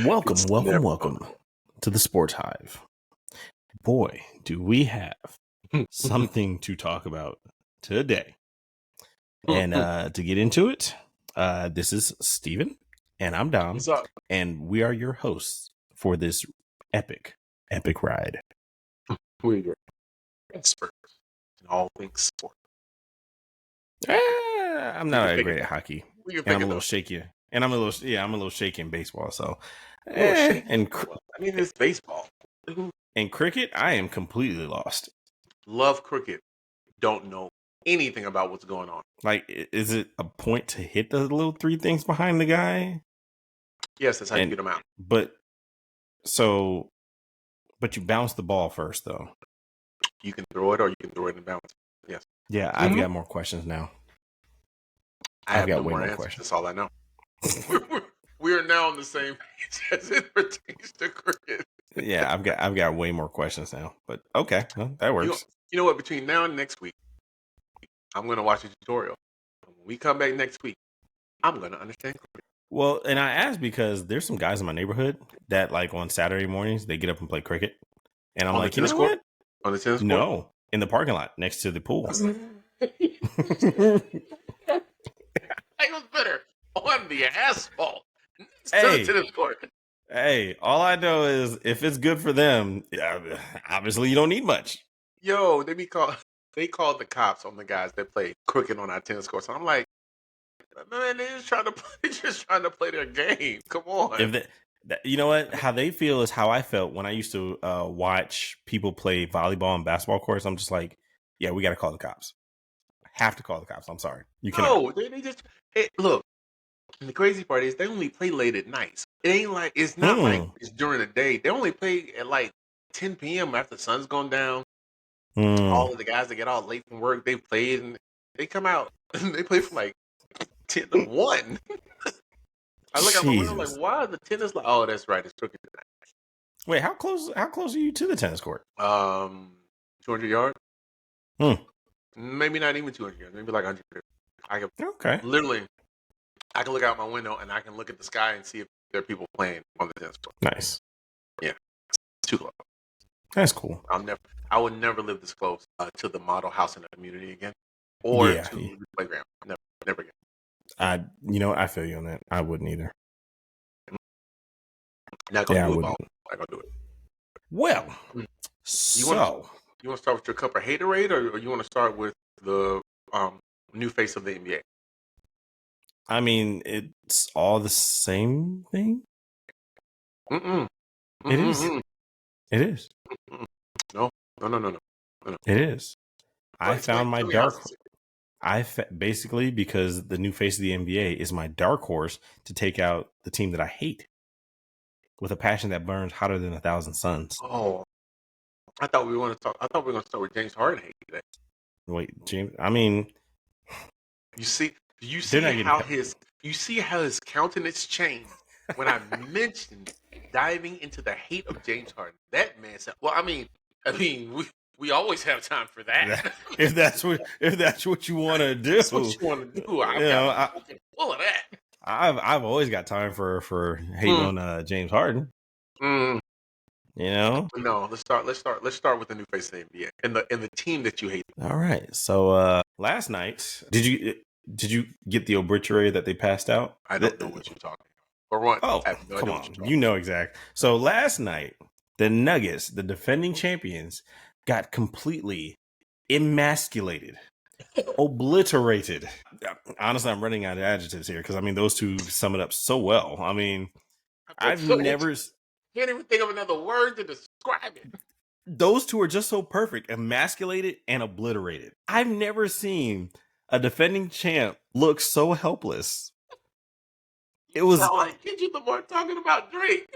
Welcome It's never to the SportsHive. Boy, do we have something to talk about today. And to get into it, this is Steven, and I'm Dom, What's up? and we are your hosts for this epic ride. We're your experts in all things sport. I'm not that great at hockey, and I'm a little shaky. And I'm a little shaky in baseball. So, it's baseball. In cricket, I am completely lost. Love cricket. Don't know anything about what's going on. Like, is it a point to hit the little three things behind the guy? Yes, that's how you get them out. But you bounce the ball first, though. You can throw it, or you can throw it and bounce. Yes. Yeah, I've got more questions now. I've got way more questions. That's all I know. We are now on the same page as it pertains to cricket. Yeah, I've got way more questions now. But okay, well, that works. You know what? Between now and next week, I'm going to watch a tutorial. When we come back next week, I'm going to understand cricket. Well, and I asked because there's some guys in my neighborhood that, like, on Saturday mornings, they get up and play cricket. And I'm on like, you know what? On the tennis court? No, in the parking lot next to the pool. I was better on the asphalt. Tennis court. Hey, all I know is if it's good for them, obviously you don't need much. Yo, they called the cops on the guys that play cricket on our tennis courts. I'm like, man, they're just trying to play their game. Come on. You know what? How they feel is how I felt when I used to watch people play volleyball and basketball courts. I'm just like, yeah, we got to call the cops. Have to call the cops. I'm sorry. You cannot. No, they just look. And the crazy part is they only play late at night. It ain't like it's not like it's during the day. They only play at like 10 p.m. after the sun's gone down. All of the guys that get out late from work, they play and they come out and they play from like 10 to 1. I look out my window like, why are the tennis like? Oh, that's right, it's cricket tonight. Wait, how close are you to the tennis court? 200 yards. Maybe not even 200 yards. Maybe like 100 yards. Literally, I can look out my window and I can look at the sky and see if there are people playing on the tennis court. Nice. Yeah, it's too close. That's cool. I would never live this close to the model house in the community again, or to the playground. Never again. I feel you on that. I wouldn't either. Not gonna do it. Well, you want to start with your cup of haterade, or you want to start with the new face of the NBA? I mean, it's all the same thing. It is. It is. No. It is. I found my dark. Basically, because the new face of the NBA is my dark horse to take out the team that I hate with a passion that burns hotter than 1,000 suns. Oh, I thought we were going to start with James Harden hate today. Wait, James. I mean, you see how his countenance changed when I mentioned diving into the hate of James Harden. That man said, "Well, I mean, we always have time for that. if that's what you want to do, that's what you want to do. I'm full of that. I've always got time for hating on James Harden. You know. No, let's start with the new face of the NBA and the team that you hate. All right. So last night, did you get the obituary that they passed out? I don't know what you're talking about. Or what? Oh, come on. You know exactly. So last night, the Nuggets, the defending champions, got completely emasculated, obliterated. Honestly, I'm running out of adjectives here because I mean those two sum it up so well. I mean, I've never can't even think of another word to describe it. Those two are just so perfect, emasculated and obliterated. I've never seen a defending champ look so helpless. It was like Kendrick Lamar talking about Drake.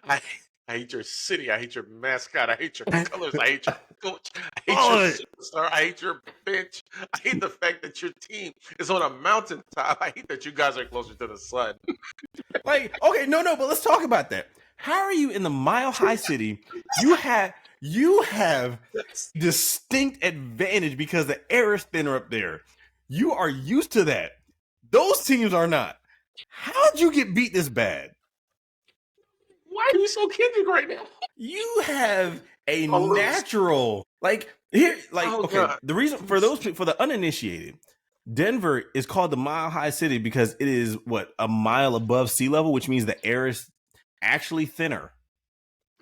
I hate your city. I hate your mascot. I hate your colors. I hate your coach. I hate your superstar. I hate your bench. I hate the fact that your team is on a mountaintop. I hate that you guys are closer to the sun. Like, okay, no, but let's talk about that. How are you in the Mile High City? You have distinct advantage because the air is thinner up there. You are used to that. Those teams are not. How'd you get beat this bad? Why are you so Kendrick right now? You have a Oh, natural here. oh Okay, God. the reason for the uninitiated, Denver is called the Mile High City because it is a mile above sea level, which means the air is actually thinner.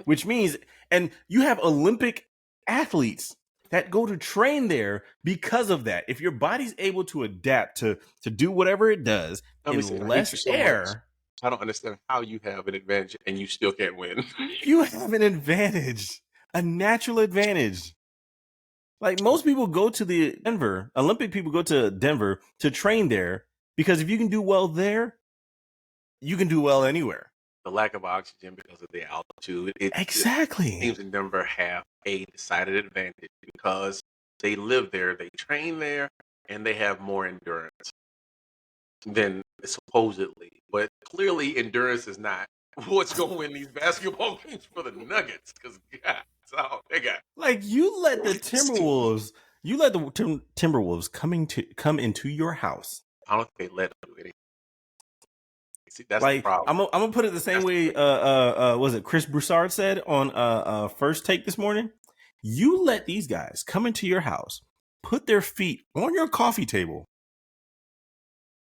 Which means, and you have Olympic athletes that go to train there because of that. If your body's able to adapt to do whatever it does Let me say, in I hate less you so much. air, I don't understand how you have an advantage and you still can't win. you have an advantage, a natural advantage. Like most people go to the Denver, Olympic people go to Denver to train there because if you can do well there, you can do well anywhere. The lack of oxygen because of the altitude. Exactly. Teams in Denver have a decided advantage because they live there, they train there, and they have more endurance than supposedly. But clearly, endurance is not what's going to win these basketball games for the Nuggets. Because God, so they got like you let the Timberwolves, Timberwolves come into your house. I don't think they let them do anything. See, that's the Like problem. I'm gonna put it the same way. Was it Chris Broussard said on First Take this morning? You let these guys come into your house, put their feet on your coffee table,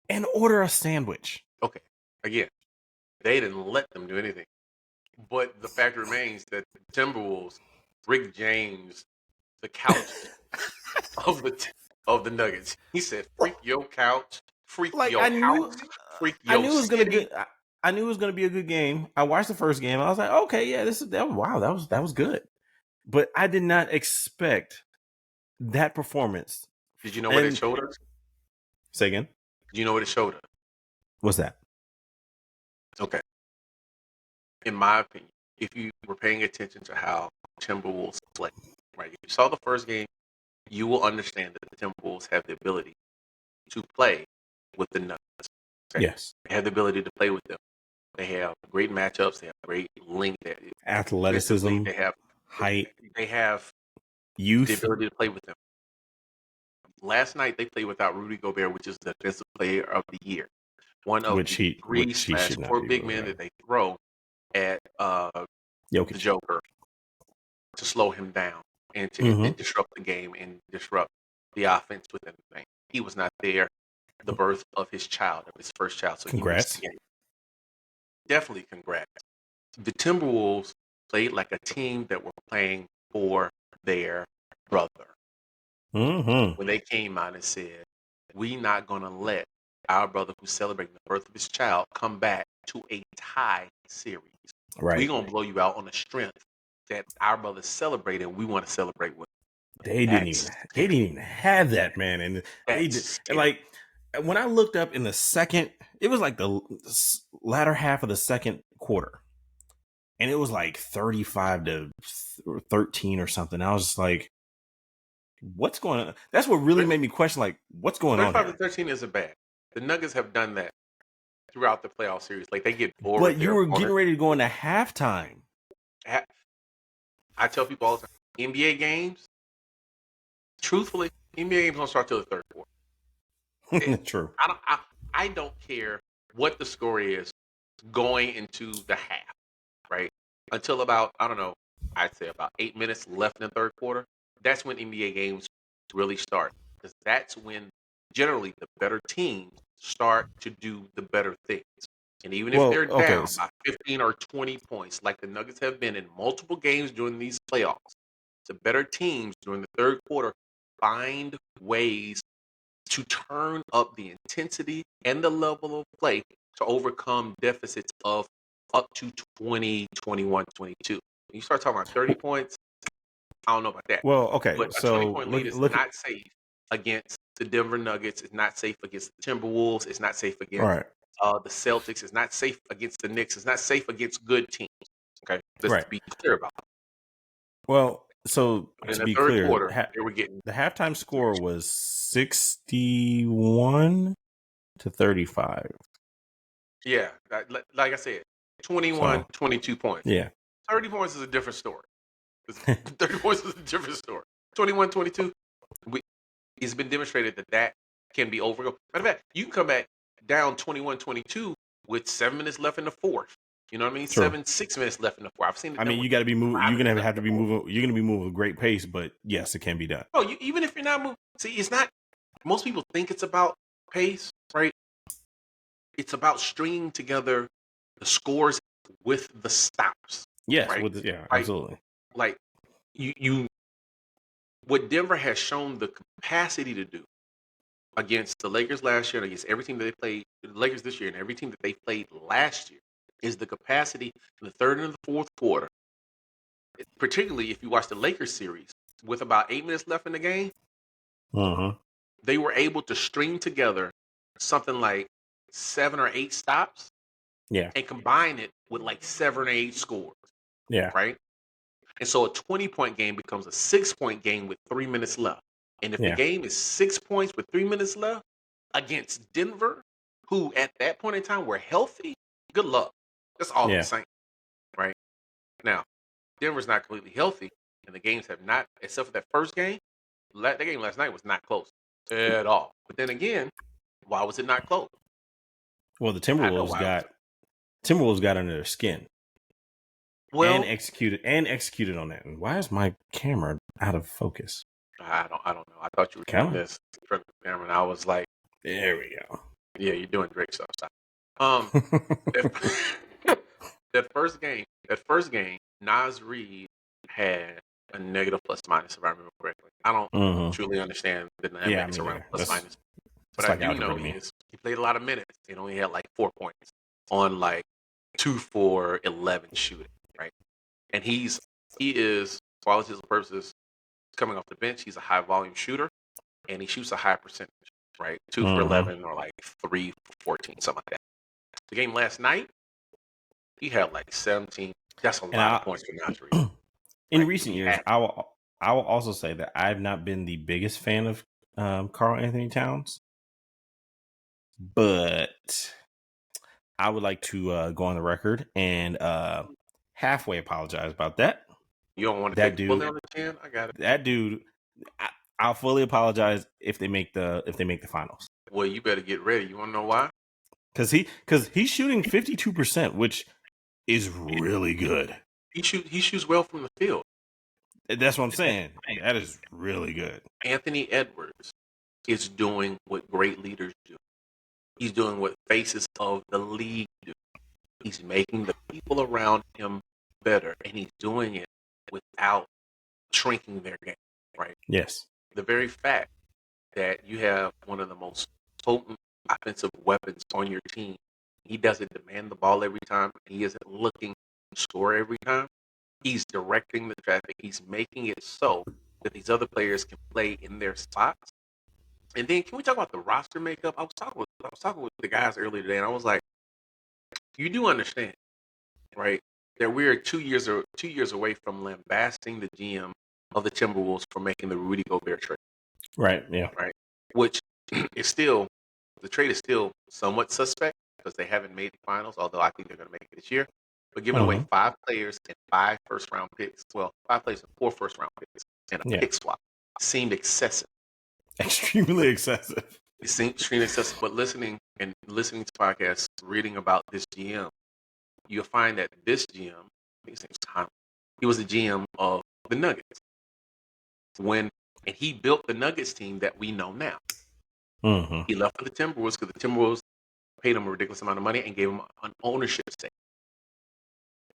and order a sandwich. Okay, again, they didn't let them do anything. But the fact remains that the Timberwolves, Rick James, the couch of the Nuggets. He said, "Freak your couch, freak Like your house, freak your it was city." I knew it was gonna be a good game. I watched the first game. I was like, okay, yeah, that was good. But I did not expect that performance. Did you know what it showed us? Say again. Did you know what it showed us? What's that? Okay. In my opinion, if you were paying attention to how Timberwolves play, right? If you saw the first game, you will understand that the Timberwolves have the ability to play with the Nuggets. Okay? Yes. They have the ability to play with them. They have great matchups. They have great length, Athleticism, they have height, they have youth, the ability to play with them. Last night they played without Rudy Gobert, which is the defensive player of the year. One of which the he should not four be big able to men have. that they throw at the Jokic. Joker to slow him down and to disrupt the game and disrupt the offense within the game. He was not there. The birth of his child, of his first child, so Congrats. he missed the game. Definitely congrats. The Timberwolves played like a team that were playing for their brother. When they came out and said, "We're not going to let our brother who's celebrating the birth of his child come back to a tie series. Right. We're going to blow you out on the strength that our brother's celebrating. We want to celebrate with." They didn't even have that, man. And they did, and like when I looked up in the second, it was like the latter half of the second quarter. And it was like 35-13 or something. I was just like, what's going on? That's what really made me question, like, what's going on here? 35-13 isn't bad. The Nuggets have done that throughout the playoff series. Like, they get bored. But you were getting ready to go into halftime. I tell people all the time, NBA games, truthfully, NBA games don't start till the third quarter. True. I don't care what the score is going into the half, right? Until about, I don't know, I'd say about 8 minutes left in the third quarter. That's when NBA games really start. Because that's when generally the better teams start to do the better things. And even if they're down by 15 or 20 points, like the Nuggets have been in multiple games during these playoffs, the better teams during the third quarter find ways to turn up the intensity and the level of play to overcome deficits of up to 20, 21, 22. You start talking about 30 points, I don't know about that. Well, okay. But a so 20-point lead is not safe against the Denver Nuggets. It's not safe against the Timberwolves. It's not safe against the Celtics. It's not safe against the Knicks. It's not safe against good teams. Okay, let's be clear about it. Well, so to be clear, they were getting the halftime score was 61-35. Yeah, like I said, 21, 22 points. Yeah. 30 points is a different story. 30 points is a different story. 21, 22, it's been demonstrated that can be overcome. Matter of fact, you can come back down 21-22 with 7 minutes left in the fourth. You know what I mean? True. 6 minutes left in the fourth. I've seen it. I mean, you got to be moving. You're gonna have to be moving. You're gonna be moving with great pace, but yes, it can be done. Oh, even if you're not moving, see, it's not. Most people think it's about pace, right? It's about stringing together the scores with the stops. Yes, right? absolutely. Like you, what Denver has shown the capacity to do against the Lakers last year and against every team that they played, the Lakers this year and every team that they played last year, is the capacity in the third and the fourth quarter. Particularly if you watch the Lakers series with about 8 minutes left in the game, they were able to string together something like 7 or 8 stops, and combine it with like 7 or 8 scores, right? And so a 20-point game becomes a 6-point game with 3 minutes left. And if the game is 6 points with 3 minutes left against Denver, who at that point in time were healthy, good luck. That's all I'm saying, right? Now, Denver's not completely healthy, and the games have not, except for that first game. That game last night was not close at all. But then again, why was it not close? Well, the Timberwolves got under their skin. Well, and executed on that. And why is my camera out of focus? I don't know. I thought you were doing this for the camera, and I was like, there we go. Yeah, you're doing Drake stuff. That first game, Nas Reed had a negative plus minus, if I remember correctly. I don't truly understand the dynamics around plus minus. But I do know he played a lot of minutes and only had like 4 points on like 2 for 11 shooting, right? And he is, for all intents and purposes, coming off the bench, he's a high volume shooter and he shoots a high percentage, right? 2 for 11 or like 3 for 14, something like that. The game last night, he had like 17. That's a lot of points for Nas Reed. In recent years, I will also say that I've not been the biggest fan of Karl Anthony Towns, but I would like to go on the record and halfway apologize about that. You don't want to take fully on the chin? I got it. That dude, I'll fully apologize if they make the finals. Well, you better get ready. You want to know why? Because he's shooting 52%, which is really good. He shoots well from the field. That's what I'm saying. That is really good. Anthony Edwards is doing what great leaders do. He's doing what faces of the league do. He's making the people around him better, and he's doing it without shrinking their game, right? Yes. The very fact that you have one of the most potent offensive weapons on your team, he doesn't demand the ball every time, he isn't looking to score every time. He's directing the traffic. He's making it so that these other players can play in their spots. And then, can we talk about the roster makeup? I was talking with the guys earlier today, and I was like, "You do understand, right? That we're 2 years away from lambasting the GM of the Timberwolves for making the Rudy Gobert trade, right? Yeah, right. Which is still, the trade is still somewhat suspect because they haven't made the finals. Although I think they're going to make it this year. But giving away 5 players and 5 first-round picks, 5 players and 4 first-round picks, and a pick swap seemed excessive. Extremely excessive. It seemed extremely excessive. But listening to podcasts, reading about this GM, you'll find that this GM, I think his name's Conley, he was the GM of the Nuggets. And he built the Nuggets team that we know now. He left for the Timberwolves because the Timberwolves paid him a ridiculous amount of money and gave him an ownership stake.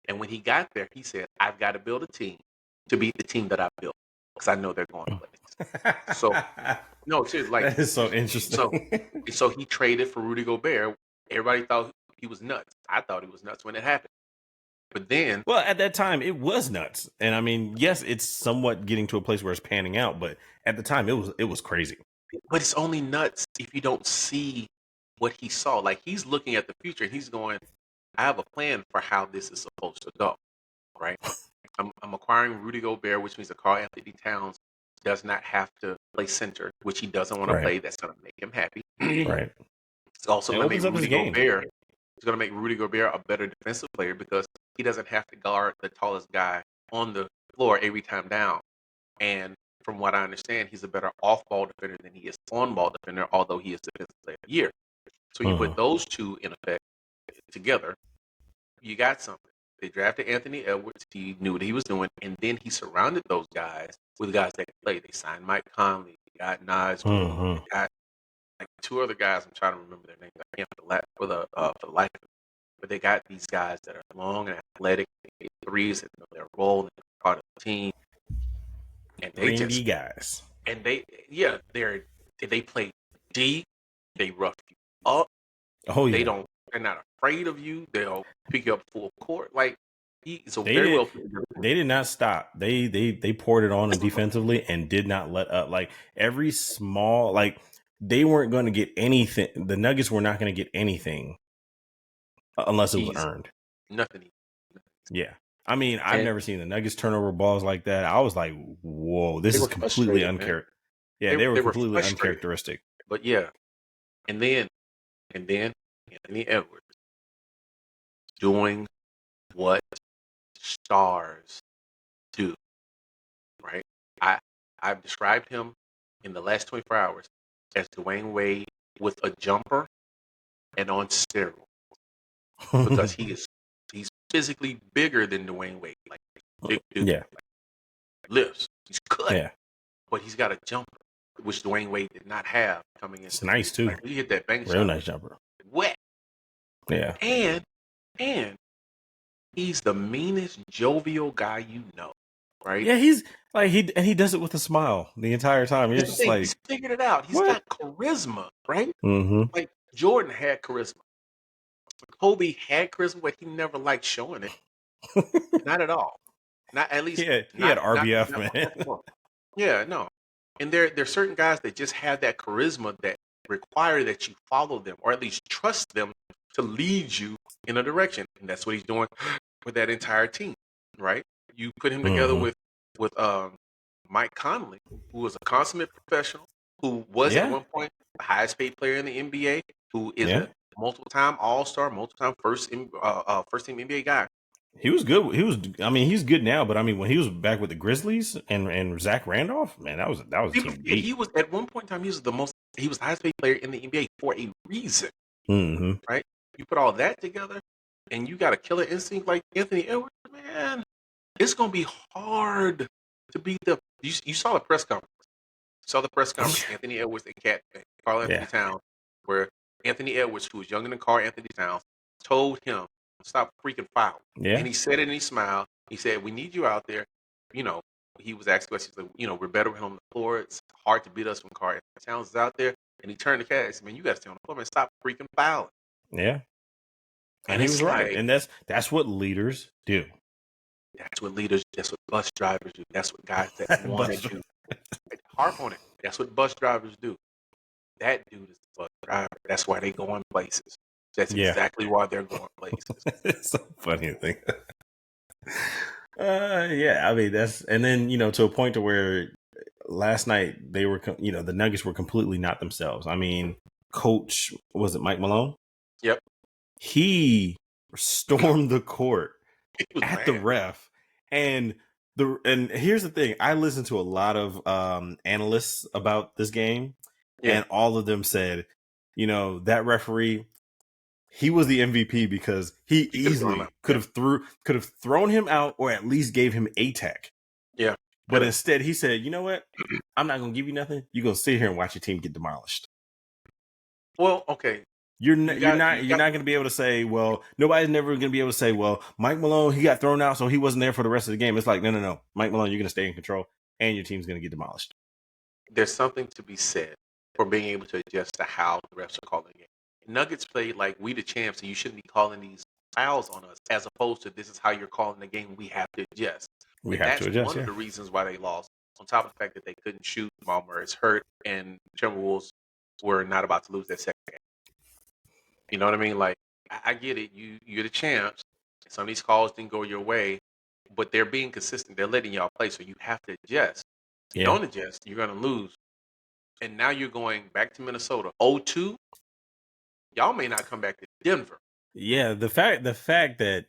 And when he got there, he said, I've got to build a team to beat the team that I built because I know they're going to play. So, no, seriously, like, that is so interesting. So he traded for Rudy Gobert. Everybody thought he was nuts. I thought he was nuts when it happened. But then, well, at that time, it was nuts. And I mean, yes, it's somewhat getting to a place where it's panning out, but at the time, it was crazy. But it's only nuts if you don't see what he saw. Like, he's looking at the future and he's going, I have a plan for how this is supposed to go, right? I'm acquiring Rudy Gobert, which means that Karl Anthony Towns does not have to play center, which he doesn't want to play. That's going to make him happy. Right. It's also going to make Rudy Gobert. It's going to make Rudy Gobert a better defensive player because he doesn't have to guard the tallest guy on the floor every time down. And from what I understand, he's a better off-ball defender than he is on-ball defender, although he is defensive player of the year. So you put those two in effect together, you got something. They drafted Anthony Edwards. He knew what he was doing, and then he surrounded those guys with guys that could play. They signed Mike Conley. They got Naj Reid. They got like two other guys. I'm trying to remember their names. I can't for the life of me. But they got these guys that are long and athletic. They get threes and know their role and they're part of the team. And they just guys. And they play deep. They rough you up. Oh yeah. They're not afraid of you. They'll pick you up full court. Like They did not stop. They poured it on him defensively and did not let up. Like every small, like they weren't going to get anything. The Nuggets were not going to get anything unless it was earned. Nothing. Yeah. I mean, I've never seen the Nuggets turn over balls like that. I was like, whoa, this is completely uncharacteristic. Yeah, they were completely uncharacteristic. But yeah. And then Anthony Edwards doing what stars do. Right? I've described him in the last 24 hours as Dwayne Wade with a jumper and on steroids. Because he's physically bigger than Dwayne Wade. Like big dude. Yeah. Like, lifts. He's cut. Yeah. But he's got a jumper, which Dwayne Wade did not have coming in. It's nice too. Like, he hit that bank shot. Real nice jumper. Wet. Yeah. And he's the meanest jovial guy you know. Right? Yeah, he's like he does it with a smile the entire time. You're just like, he's figured it out. He's got charisma, right? Mm-hmm. Like Jordan had charisma. Kobe had charisma, but he never liked showing it. Not at all. Not at least. He had RBF, man. Yeah, no. And there's certain guys that just have that charisma that require that you follow them or at least trust them to lead you in a direction. And that's what he's doing with that entire team, right? You put him together with Mike Conley, who was a consummate professional, who was at one point the highest paid player in the NBA, who is a multiple-time All-Star, multiple-time first-team NBA guy. He was good. He's good now, but I mean, when he was back with the Grizzlies and Zach Randolph, man, that was a team beat. He was at one point in time. He was the highest paid player in the NBA for a reason, right? You put all that together, and you got a killer instinct like Anthony Edwards, man. It's gonna be hard to beat the. You saw the press conference. Anthony Edwards and Karl Anthony Towns, where Anthony Edwards, who was younger than Karl Anthony Towns, told him, stop freaking fouling. Yeah. And he said it and he smiled. He said, we need you out there. You know, he was asked questions like, we're better with him on the floor. It's hard to beat us when Karl Anthony Towns is out there. And he turned to Cat and said, man, you got to stay on the floor, man. Stop freaking fouling. Yeah. And he was right. And that's what leaders do. That's what bus drivers do. That's what guys that want to do. Harp on it. That's what bus drivers do. That dude is a bus driver. That's why they go on places. That's exactly why they're going places. It's so funny to think. I mean, and then, to a point to where last night they were, the Nuggets were completely not themselves. I mean, coach, was it Mike Malone? Yep. He stormed the court at the ref. And here's the thing. I listened to a lot of analysts about this game, and all of them said, that referee, he was the MVP because he easily could have thrown him out or at least gave him a tech. Yeah. But instead he said, you know what? I'm not going to give you nothing. You're going to sit here and watch your team get demolished. Well, okay. You're not going to be able to say, well, nobody's never going to be able to say, well, Mike Malone, he got thrown out, so he wasn't there for the rest of the game. It's like, no. Mike Malone, you're going to stay in control and your team's going to get demolished. There's something to be said for being able to adjust to how the refs are calling the game. Nuggets played like we the champs, and you shouldn't be calling these fouls on us, as opposed to this is how you're calling the game. We have to adjust. That's one of the reasons why they lost. On top of the fact that they couldn't shoot, Jamal Murray's hurt, and Timberwolves were not about to lose that second game. You know what I mean? Like, I get it. You're the champs. Some of these calls didn't go your way, but they're being consistent. They're letting y'all play, so you have to adjust. If you don't adjust, you're going to lose. And now you're going back to Minnesota. 0-2. Y'all may not come back to Denver. Yeah, the fact that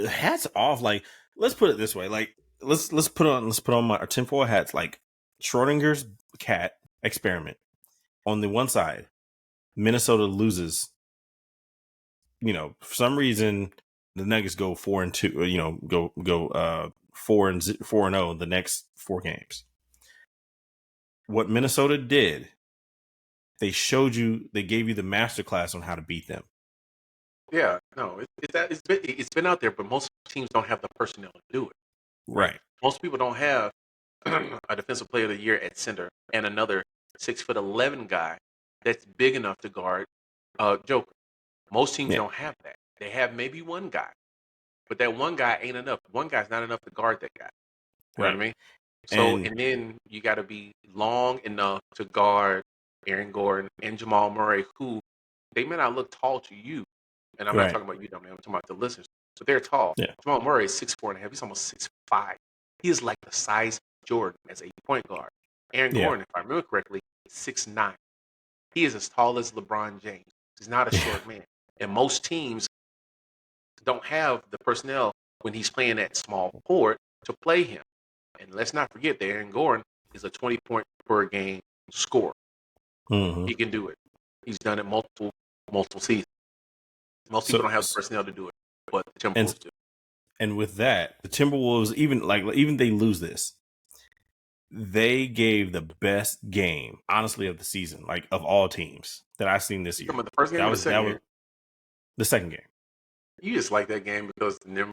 hats off. Like, let's put it this way. Like, let's put on our tinfoil hats. Like Schrodinger's cat experiment on the one side. Minnesota loses. For some reason, the Nuggets go 4-2. Go 4-0 the next 4 games. What Minnesota did, they gave you the masterclass on how to beat them. Yeah, no, it's been out there, but most teams don't have the personnel to do it. Right. Most people don't have a defensive player of the year at center and another 6'11" guy that's big enough to guard Joker. Most teams don't have that. They have maybe one guy, but that one guy ain't enough. One guy's not enough to guard that guy. You know what I mean? So, and then you got to be long enough to guard Aaron Gordon and Jamal Murray, who they may not look tall to you. And I'm not talking about you, Dominique. I'm talking about the listeners. So they're tall. Yeah. Jamal Murray is 6'4.5". He's almost 6'5". He is like the size of Jordan as a point guard. Aaron Gordon, if I remember correctly, is 6'9". He is as tall as LeBron James. He's not a short man. And most teams don't have the personnel when he's playing that small forward to play him. And let's not forget that Aaron Gordon is a 20-point per game scorer. Mm-hmm. He can do it. He's done it multiple seasons. Most people don't have the personnel to do it, but the Timberwolves do. And with that, the Timberwolves, even they lose this, they gave the best game, honestly, of the season, like of all teams that I've seen this year. The first game or the second game? The second game. You just like that game because the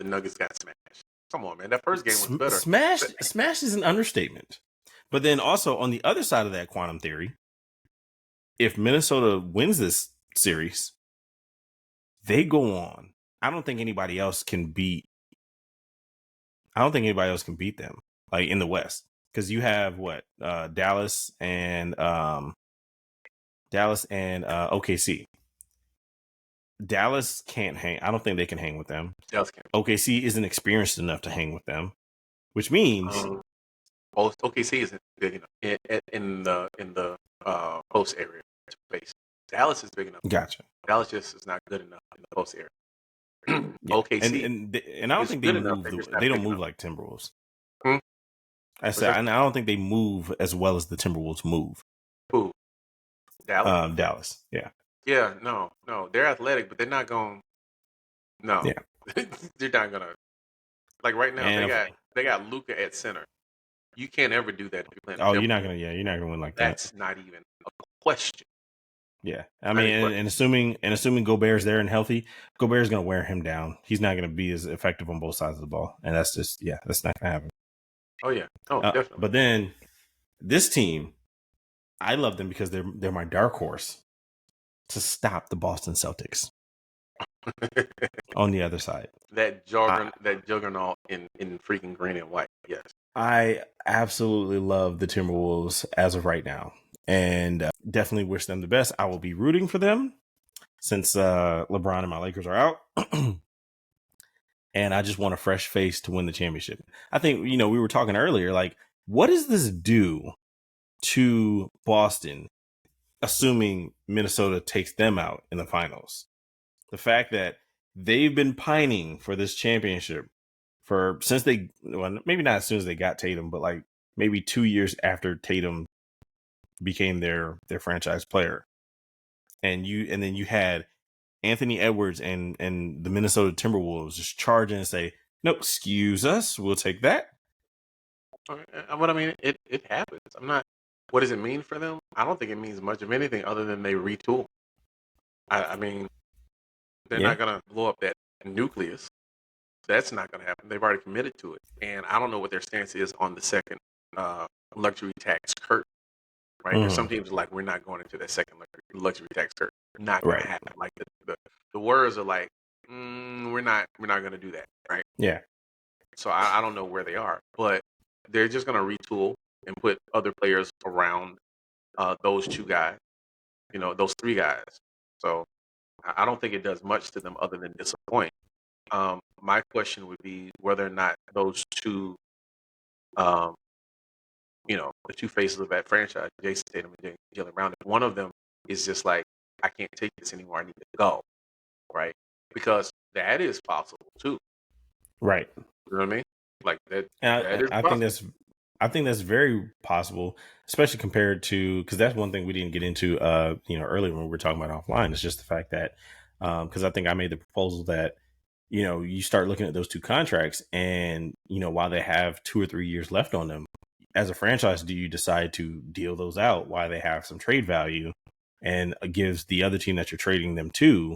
Nuggets got smashed. Come on, man. That first game was better. Smashed is an understatement. But then also on the other side of that quantum theory, if Minnesota wins this series, they go on. I don't think anybody else can beat them, like in the West, because you have Dallas and OKC. Dallas can't hang. I don't think they can hang with them. Dallas can't. OKC isn't experienced enough to hang with them, which means OKC isn't big enough in the post area space. Dallas is big enough. Gotcha. Dallas just is not good enough in the post area. Yeah. OKC and I don't think they move. They don't move like Timberwolves. I don't think they move as well as the Timberwolves move. Who? Dallas. Dallas. Yeah. Yeah. No. They're athletic, but they're not going. No. Yeah. They're not gonna. Like right now, they got Luka at center. You can't ever do that if you're playing. You're not gonna win like that. That's not even a question. Yeah, I mean, and assuming Gobert's there and healthy, Gobert's gonna wear him down. He's not gonna be as effective on both sides of the ball, and that's not gonna happen. Oh yeah, definitely. But then this team, I love them because they're my dark horse to stop the Boston Celtics on the other side. That juggernaut in freaking green and white. Yes, I absolutely love the Timberwolves as of right now. And definitely wish them the best. I will be rooting for them since LeBron and my Lakers are out. And I just want a fresh face to win the championship. I think, we were talking earlier, like, what does this do to Boston, assuming Minnesota takes them out in the finals? The fact that they've been pining for this championship since maybe not as soon as they got Tatum, but like maybe 2 years after Tatum became their franchise player, and then you had Anthony Edwards and the Minnesota Timberwolves just charge in and say, "No, excuse us, we'll take that." But I mean, it happens. I'm not. What does it mean for them? I don't think it means much of anything other than they retool. I mean, they're not gonna blow up that nucleus. That's not gonna happen. They've already committed to it, and I don't know what their stance is on the second luxury tax curtain. Right, there's some teams like, we're not going into that second luxury tax curtain. Not going to happen. Like the words are like, we're not going to do that. Right. Yeah. So I don't know where they are, but they're just going to retool and put other players around those two guys. Those three guys. So I don't think it does much to them other than disappoint. My question would be whether or not those two. The two faces of that franchise, Jason Tatum and Jalen Brown, one of them is just like, I can't take this anymore, I need to go, right? Because that is possible too. Right. You know what I mean? Like that. I think I think that's very possible, especially compared to, because that's one thing we didn't get into, earlier when we were talking about offline. It's just the fact that, because I think I made the proposal that, you start looking at those two contracts, and while they have 2 or 3 years left on them, as a franchise, do you decide to deal those out while they have some trade value, and gives the other team that you're trading them to,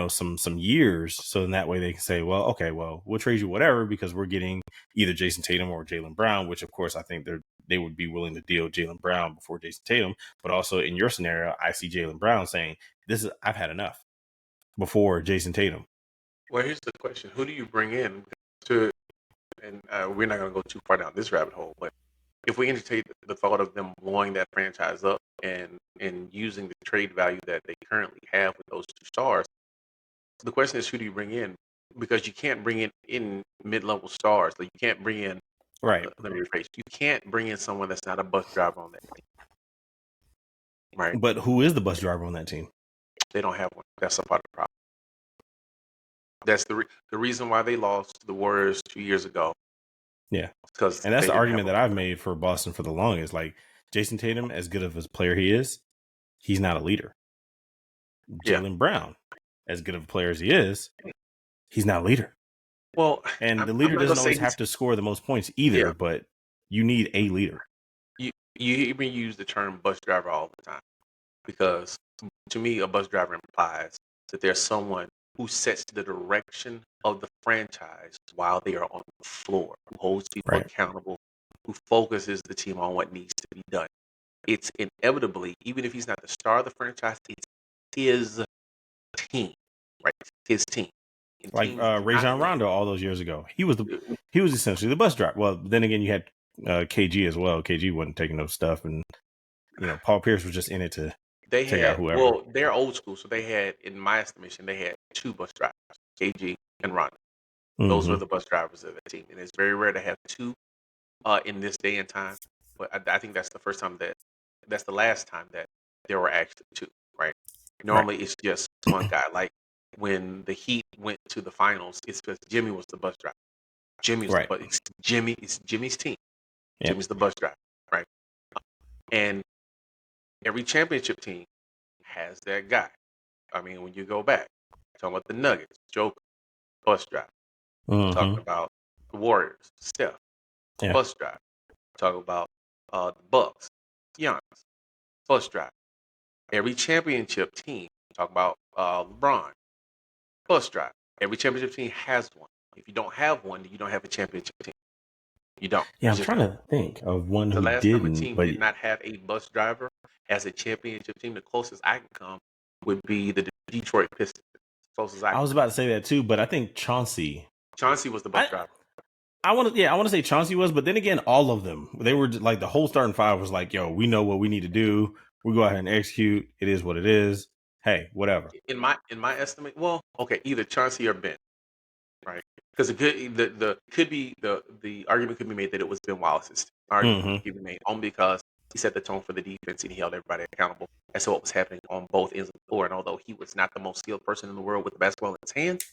some years, so in that way they can say, well, okay, well, we'll trade you whatever because we're getting either Jason Tatum or Jaylen Brown, which of course I think they would be willing to deal Jaylen Brown before Jason Tatum. But also in your scenario, I see Jaylen Brown saying, I've had enough before Jason Tatum. Well, here's the question: who do you bring in to? And we're not going to go too far down this rabbit hole, but if we entertain the thought of them blowing that franchise up and using the trade value that they currently have with those two stars, the question is, who do you bring in? Because you can't bring in mid-level stars. Like, you can't bring in. Right. Let me rephrase. You can't bring in someone that's not a bus driver on that team. Right. But who is the bus driver on that team? They don't have one. That's a part of the problem. That's the reason why they lost to the Warriors 2 years ago. Yeah. Because and that's the argument that I've made for Boston for the longest. Like, Jason Tatum, as good of a player he is, he's not a leader. Jaylen Brown, as good of a player as he is, he's not a leader. Well, and the leader doesn't always have to score the most points either, but you need a leader. You even use the term bus driver all the time, because to me, a bus driver implies that there's someone who sets the direction of the franchise while they are on the floor, who holds people accountable, who focuses the team on what needs to be done. It's inevitably, even if he's not the star of the franchise, it's his team, right? His team. Like Rajon Rondo all those years ago, he was essentially the bus driver. Well, then again, you had KG as well. KG wasn't taking no stuff, and Paul Pierce was just in it to take out whoever. Well, they're old school, so they had, in my estimation, they had 2 bus drivers, KG and Rondo. Those were the bus drivers of the team, and it's very rare to have 2 in this day and time. But I think that's the last time that there were actually 2, right? Normally, it's just one guy. Like when the Heat went to the finals, it's because Jimmy was the bus driver. It's Jimmy's team. Yep. Jimmy's the bus driver, right? And every championship team has that guy. I mean, when you go back, talking about the Nuggets, Joker, bus driver. Talking about the Warriors, Steph, bus driver. Talking about the Bucks, Giannis, bus driver. Every championship team, talk about LeBron, bus driver. Every championship team has one. If you don't have one, you don't have a championship team. You don't. Yeah, I'm trying to think of one who didn't. The last time a team did not have a bus driver as a championship team, the closest I can come would be the Detroit Pistons. Closest I was about to say that too, but I think Chauncey was the bus driver. I want to say Chauncey was, but then again, all of them, they were like, the whole starting five was like, yo, we know what we need to do. We go ahead and execute. It is what it is. Hey, whatever. In my estimate, well, okay, either Chauncey or Ben, right? Because the argument could be made that it was Ben Wallace's argument could be made only because he set the tone for the defense and he held everybody accountable as to what was happening on both ends of the floor. And although he was not the most skilled person in the world with the basketball in his hands,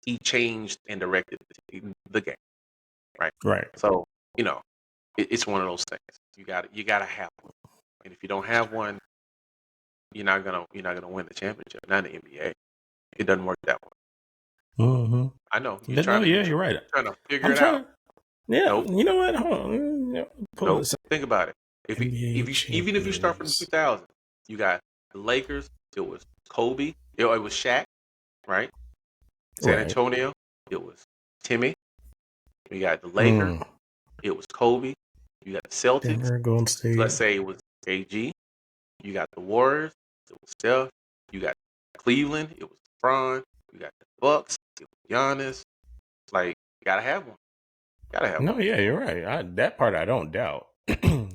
he changed and directed the game, right? Right. So it's one of those things. You got to have one, and if you don't have one, you're not gonna win the championship. Not in the NBA. It doesn't work that way. I know. You're right. Trying to figure it out. Yeah. Nope. You know what? Hold on. Think about it. Even if you start from 2000, you got the Lakers. It was Kobe. It was Shaq, right? San Antonio. It was Timmy. You got the Lakers. It was Kobe. You got the Celtics. Denver, Golden State. So let's say it was KG. You got the Warriors. It was Steph. You got Cleveland. It was LeBron. You got the Bucks. It was Giannis. Like, you gotta have one. No, yeah, you're right. That part I don't doubt.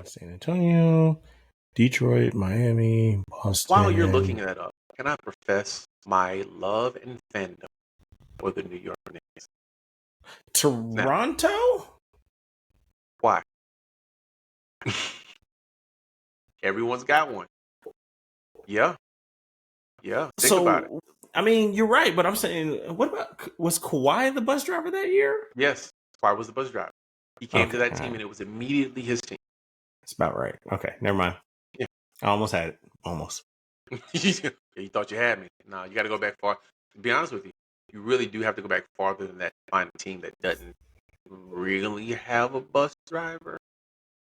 San Antonio, Detroit, Miami, Boston. While you're looking that up, can I profess my love and fandom for the New York Knicks? Toronto? Why? Everyone's got one. Yeah. Think about it. I mean, you're right, but I'm saying, was Kawhi the bus driver that year? Yes, Kawhi was the bus driver. He came to that team, and it was immediately his team. That's about right. Okay, never mind. Yeah. I almost had it. Almost. You thought you had me. No, you got to go back far. To be honest with you, you really do have to go back farther than that to find a team that doesn't really have a bus driver.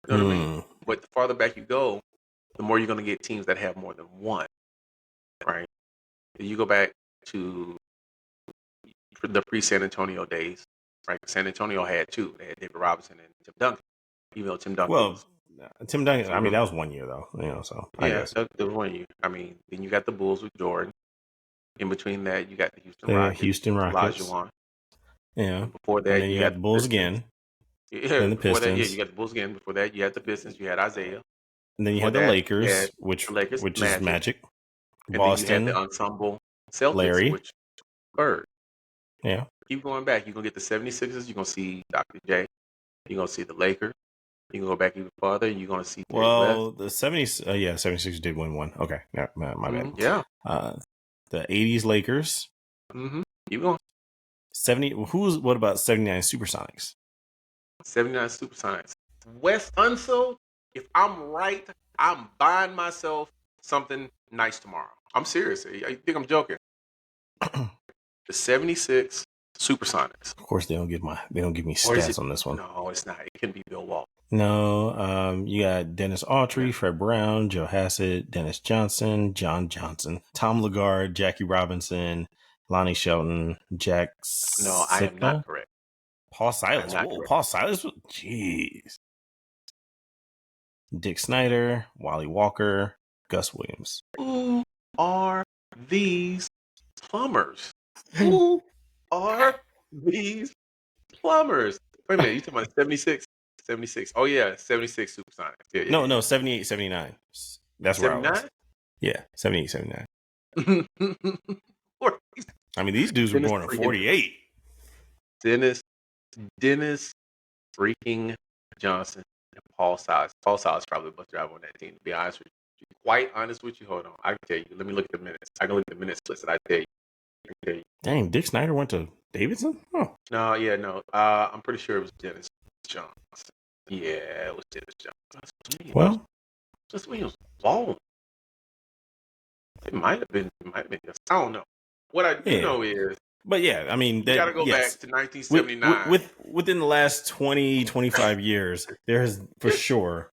You know what I mean? But the farther back you go, the more you're going to get teams that have more than one, right? You go back to the pre-San Antonio days, right? San Antonio had two. They had David Robinson and Tim Duncan. Even though Tim Duncan was... Tim Duncan, I mean, that was 1 year, though. So I guess. That was 1 year. I mean, then you got the Bulls with Jordan. In between that, you got the Houston Rockets. Olajuwon. Yeah. And before that, and then you got the Bulls again. Yeah, then the Pistons. That, you got the Bulls again. Before that, you had the Pistons. You had Isaiah. And then you had the Lakers, which is Magic. And Boston. Then you had the ensemble Celtics, Larry. which Bird. Yeah. Keep going back. You're going to get the 76ers. You're going to see Dr. J. You're going to see the Lakers. You can go back even farther. You're going to see the 76ers did win one. Okay. Yeah, my bad. Yeah. The 80s Lakers. Keep going. What about 79 Supersonics? 79 Supersonics. Wes Unseld, if I'm right, I'm buying myself something nice tomorrow. I'm serious. I think I'm joking. The 76 Supersonics. Of course, they don't give me stats on this one. No, it's not. It can be Bill Walton. No, you got Dennis Autry, Fred Brown, Joe Hassett, Dennis Johnson, John Johnson, Tom Lagarde, Jackie Robinson, Lonnie Shelton, Jack. No, I am not correct. Paul Silas. Paul Silas. Jeez. Dick Snyder, Wally Walker, Gus Williams. Who are these plumbers? Who are these plumbers? Wait a minute, you talking about 76? 76. Oh, yeah, 76 Supersonics. Yeah, no, 78, 79. That's 79? Where I was. Yeah, 78, 79. I mean, these dudes were born in 48. Dennis freaking Johnson and Paul Silas. Paul Silas probably the bus driver on that team, to be honest with you. Quite honest with you. Hold on. I can tell you. Let me look at the minutes. I can look at the minutes list that I tell you. Dang, Dick Snyder went to Davidson? Oh. No. I'm pretty sure it was Dennis Johnson. Yeah, it was Dennis Johnson. Well, just when he was bald. It might have been just, I don't know. What I do know is, but yeah, I mean, you got to go back to 1979. Within the last 20, 25 years, there has for sure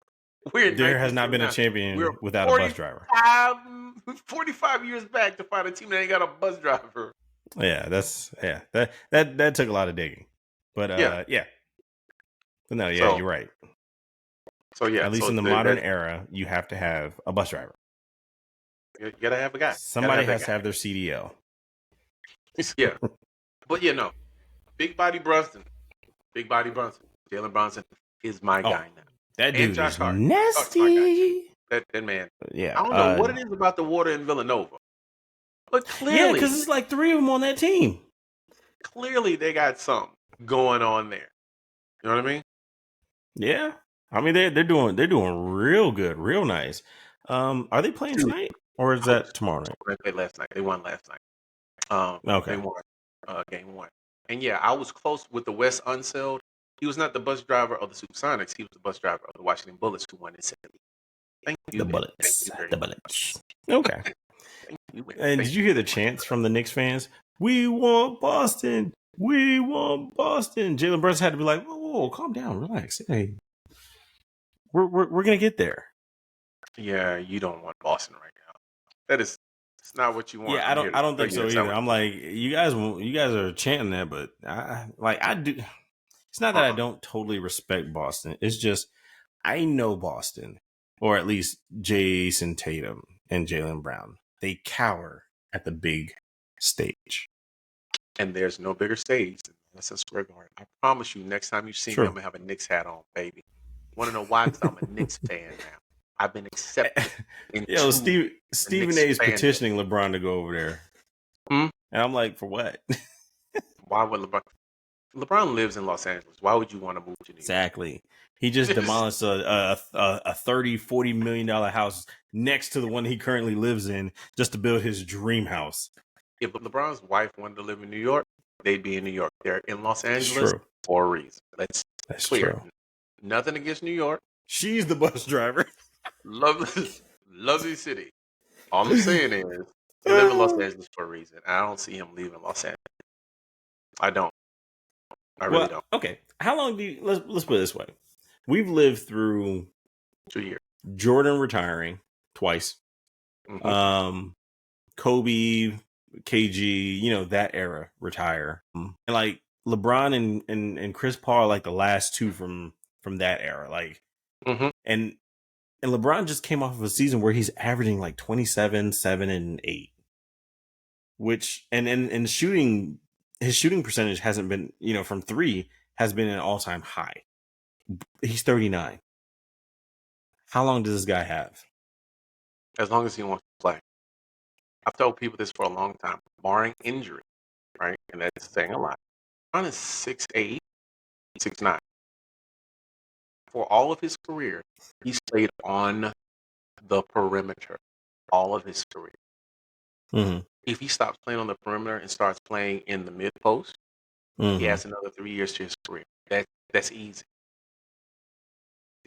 there has not been a champion without a bus driver. 45 years back to find a team that ain't got a bus driver. Yeah, that took a lot of digging, but yeah. But no, yeah, you're right. So yeah, at least in the modern era, you have to have a bus driver. You gotta have a guy. Somebody has to have their CDL. Yeah, but no. Big Body Brunson. Jalen Brunson is my guy now. That dude is nasty. That man. Yeah, I don't know what it is about the water in Villanova, but clearly, because it's like 3 of them on that team. Clearly, they got something going on there. You know what I mean? Yeah, I mean they're doing real good, real nice. Are they playing tonight or is that tomorrow night? They played last night. They won last night. Okay. They won game 1. And yeah, I was close with the Wes Unseld. He was not the bus driver of the Supersonics. He was the bus driver of the Washington Bullets, who won in 70. Thank you. The Bullets. Okay. And did you hear the chants from the Knicks fans? We want Boston. We want Boston. Jalen Brunson had to be like, whoa, calm down, relax. Hey, we're gonna get there. Yeah, you don't want Boston right now. It's not what you want. Yeah, I don't think so either. I'm like, you guys are chanting that, but I do. It's not that I don't totally respect Boston. It's just I know Boston, or at least Jason Tatum and Jaylen Brown. They cower at the big stage. And there's no bigger stage than Madison Square Garden. I promise you, next time you see me, I'm gonna have a Knicks hat on, baby. Want to know why? Because I'm a Knicks fan now. I've been accepted. Stephen A is petitioning LeBron to go over there, and I'm like, for what? Why would LeBron? LeBron lives in Los Angeles. Why would you want to move to New York? Exactly. He just demolished a $30-40 million house next to the one he currently lives in just to build his dream house. If LeBron's wife wanted to live in New York, they'd be in New York. They're in Los Angeles for a reason. Let's That's Clear. true. Nothing against New York. She's the bus driver. Lovely city. All I'm saying is he live in Los Angeles for a reason. I don't see him leaving Los Angeles. I don't. I really don't. Okay. How long do you let's put it this way. We've lived through 2 years. Jordan retiring twice. Mm-hmm. Kobe, KG, that era retire. And like LeBron and Chris Paul are like the last two from that era. Like and LeBron just came off of a season where he's averaging like 27, 7, and 8. Which and shooting his shooting percentage hasn't been, from 3 has been an all-time high. He's 39. How long does this guy have? As long as he wants to play. I've told people this for a long time, barring injury, right? And that's saying a lot. LeBron is 6'8", 6'9". For all of his career, he's played on the perimeter. All of his career. Mm-hmm. If he stops playing on the perimeter and starts playing in the mid post, he has another 3 years to his career. That's easy.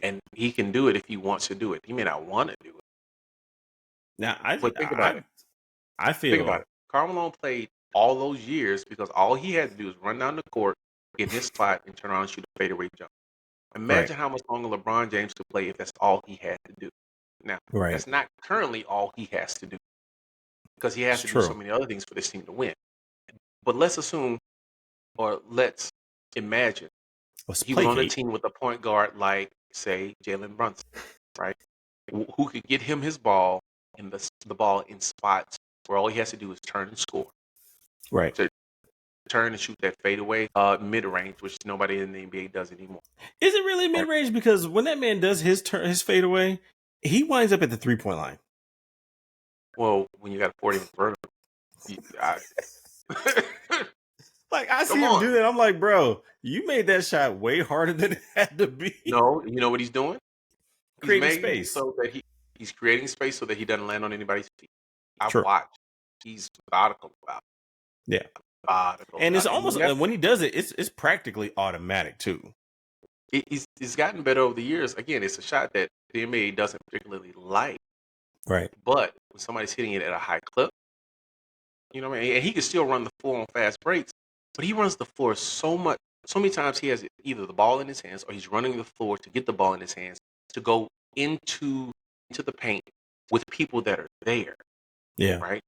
And he can do it if he wants to do it. He may not want to do it. Now, But think about it. I feel. Think about it. Karl Malone played all those years because all he had to do was run down the court, get his spot, and turn around and shoot a fadeaway jump. Imagine how much longer LeBron James could play if that's all he had to do. Now, that's not currently all he has to do because he has to do so many other things for this team to win. But let's assume, or let's imagine, he was on a team with a point guard like, say, Jalen Brunson, right? Who could get him his ball and the ball in spots where all he has to do is turn and score. Right. So turn and shoot that fadeaway mid-range, which nobody in the NBA does anymore. Is it really mid-range? Because when that man does his fadeaway, he winds up at the 3-point line. Well, when you got a 40-inch vertical, like I see him do that, I'm like, bro, you made that shot way harder than it had to be. No, you know what he's doing? Creating space. So that he's creating space so that he doesn't land on anybody's feet. I've watched. He's methodical about it. Yeah. Methodical. And it's almost when he does it, it's practically automatic too. It's gotten better over the years. Again, it's a shot that the NBA doesn't particularly like. Right. But when somebody's hitting it at a high clip, you know what I mean? And he can still run the floor on fast breaks, but he runs the floor so many times he has either the ball in his hands or he's running the floor to get the ball in his hands to go into the paint with people that are there. Yeah. Right?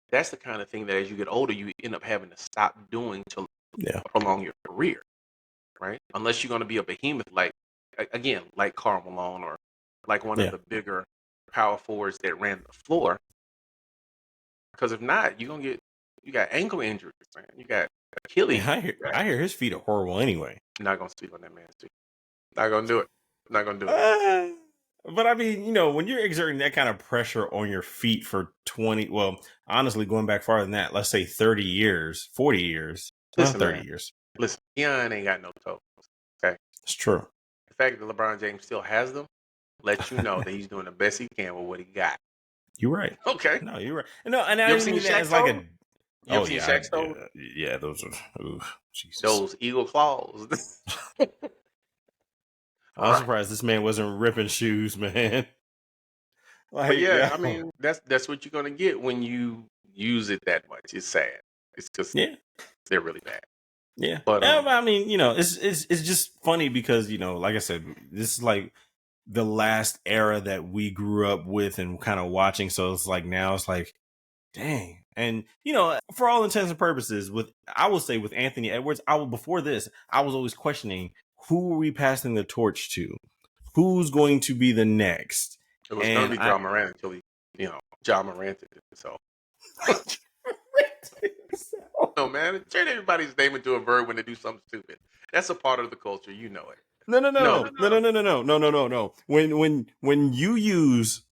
That's the kind of thing that as you get older, you end up having to stop doing to prolong your career. Right? Unless you're going to be a behemoth like Karl Malone or like one of the bigger power forwards that ran the floor. Because if not, you got ankle injuries, man. You got Achilles. Man, I hear his feet are horrible anyway. I'm not going to speak on that man's feet. Not going to do it. Not going to do it. But I mean, when you're exerting that kind of pressure on your feet for 20, well, honestly, going back farther than that, let's say 30 years, 40 years, listen, 30 man, years. Listen, Deion ain't got no toes. Okay? It's true. The fact that LeBron James still has them lets you know that he's doing the best he can with what he got. You're right. Okay. No, you're right. No, and I didn't mean that as like a... You ever seen Shaq's toes? Yeah, those are... Jesus. Those eagle claws. I'm surprised this man wasn't ripping shoes, man. But yeah, I mean, that's what you're going to get when you use it that much. It's sad. It's just... They're really bad. Yeah. But I mean, it's just funny because, like I said, this is like the last era that we grew up with and kind of watching. So it's like now it's like, dang. And, for all intents and purposes, I will say with Anthony Edwards, before this, I was always questioning who are we passing the torch to? Who's going to be the next? It was going to be John Morant until John Morant did it. So. No, man. Turn everybody's name into a verb when they do something stupid. That's a part of the culture. You know it. No. When you use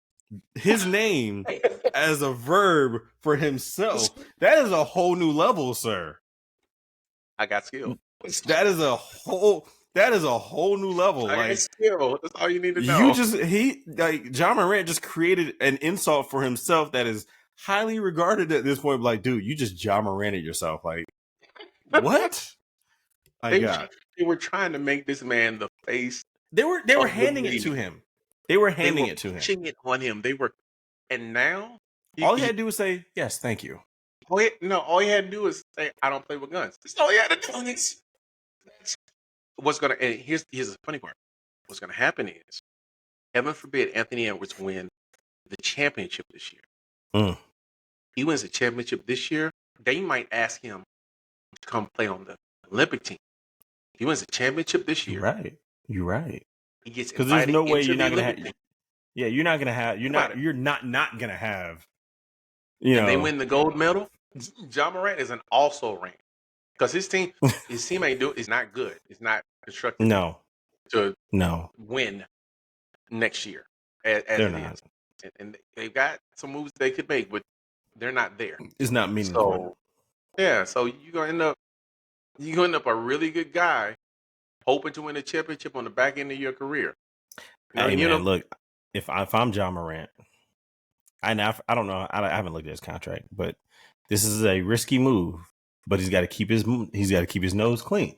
his name as a verb for himself, that is a whole new level, sir. I got skill. That is a whole new level. I got skill. That's all you need to know. John Morant just created an insult for himself that is highly regarded at this point. Like, dude, you just John Moranted yourself. Like, what? My God. They were trying to make this man the face. They were handing it to him. They were handing it to him. Pushing it on him. And now all he had to do was say, "Yes, thank you." all he had to do is say, "I don't play with guns." That's all he had to do. And here's the funny part. What's gonna happen is, heaven forbid, Anthony Edwards win the championship this year. Mm. He wins the championship this year. They might ask him to come play on the Olympic team. He wins the championship this year. You're right. He gets because there's no way you're not gonna have. team. Yeah, you're not gonna have. You're not gonna have. And they win the gold medal. Ja Morant is an also ran because his team ain't is not good. It's not constructed. To win next year as they're it not. is. And they've got some moves they could make, but they're not there. It's not meaningful. So you're gonna end up a really good guy, hoping to win a championship on the back end of your career. Look, if I'm Ja Morant, I don't know. I haven't looked at his contract, but this is a risky move. But he's got to keep his nose clean.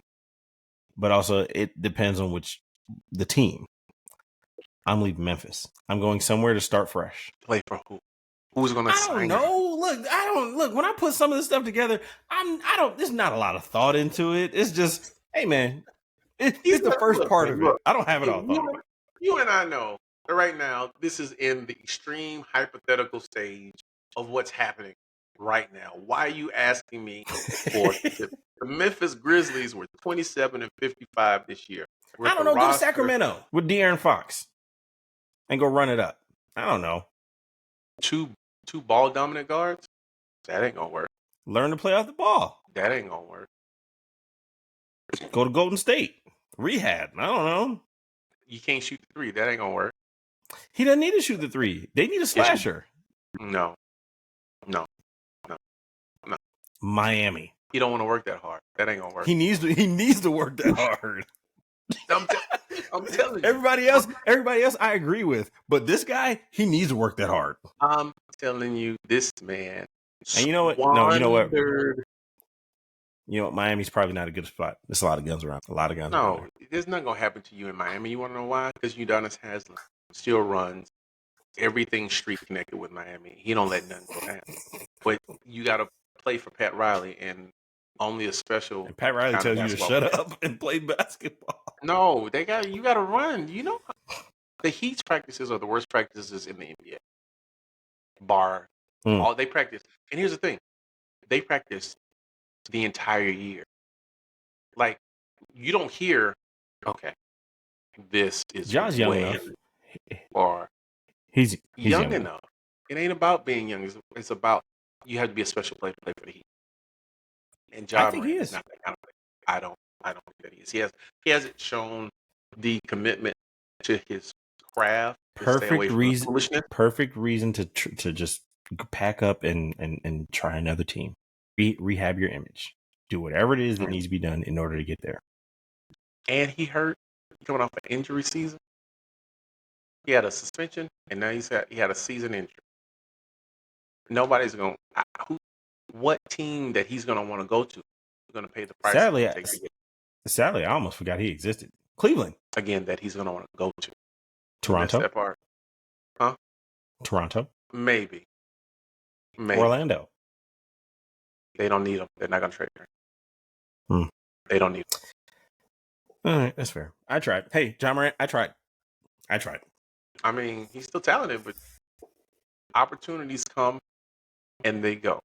But also, it depends on the team. I'm leaving Memphis. I'm going somewhere to start fresh. Play for who? Who's going to sign? I don't know. Look. When I put some of this stuff together, there's not a lot of thought into it. It's just, hey man, it's the first part of it. I don't have it all thought. You and I know that right now this is in the extreme hypothetical stage of what's happening right now. Why are you asking me for the Memphis Grizzlies were 27-55 this year? I don't know. Go to Sacramento with De'Aaron Fox and go run it up. I don't know. Two ball dominant guards? That ain't gonna work. Learn to play off the ball. That ain't gonna work. Go to Golden State. Rehab. I don't know. You can't shoot the three. That ain't gonna work. He doesn't need to shoot the three. They need a slasher. No. Miami. He don't want to work that hard. That ain't gonna work. He needs to work that hard. I'm telling you. Everybody else, I agree with, but this guy, he needs to work that hard. I'm telling you, this man. And you know what? No, you know what? You know what? Miami's probably not a good spot. There's a lot of guns around. No, there's nothing gonna happen to you in Miami. You want to know why? Because Udonis Haslem still runs everything street connected with Miami. He don't let nothing go down. But you got to play for Pat Riley, and only a special. And Pat Riley tells you to shut up and play basketball. No, you got to run. You know, the Heat's practices are the worst practices in the NBA. All they practice, and here's the thing: they practice the entire year. Like, you don't hear, okay, this is John's young enough, or he's young enough. It ain't about being young. It's about you have to be a special player to play for the Heat. And John, I think he is not that kind of player. I don't think that he is. He hasn't shown the commitment to his craft. Perfect reason to just pack up and try another team. Rehab your image. Do whatever it is that needs to be done in order to get there. And he hurt coming off an injury season. He had a suspension, and now he had a season injury. Nobody's going to... What team that he's going to want to go to is going to pay the price? Sadly, I almost forgot he existed. Cleveland. Again, that he's going to want to go to. Toronto? That part. Huh? Toronto? Maybe. Orlando? They don't need him. They're not going to trade him. They don't need him. All right, that's fair. I tried. Hey, John Morant, I tried. I mean, he's still talented, but opportunities come and they go.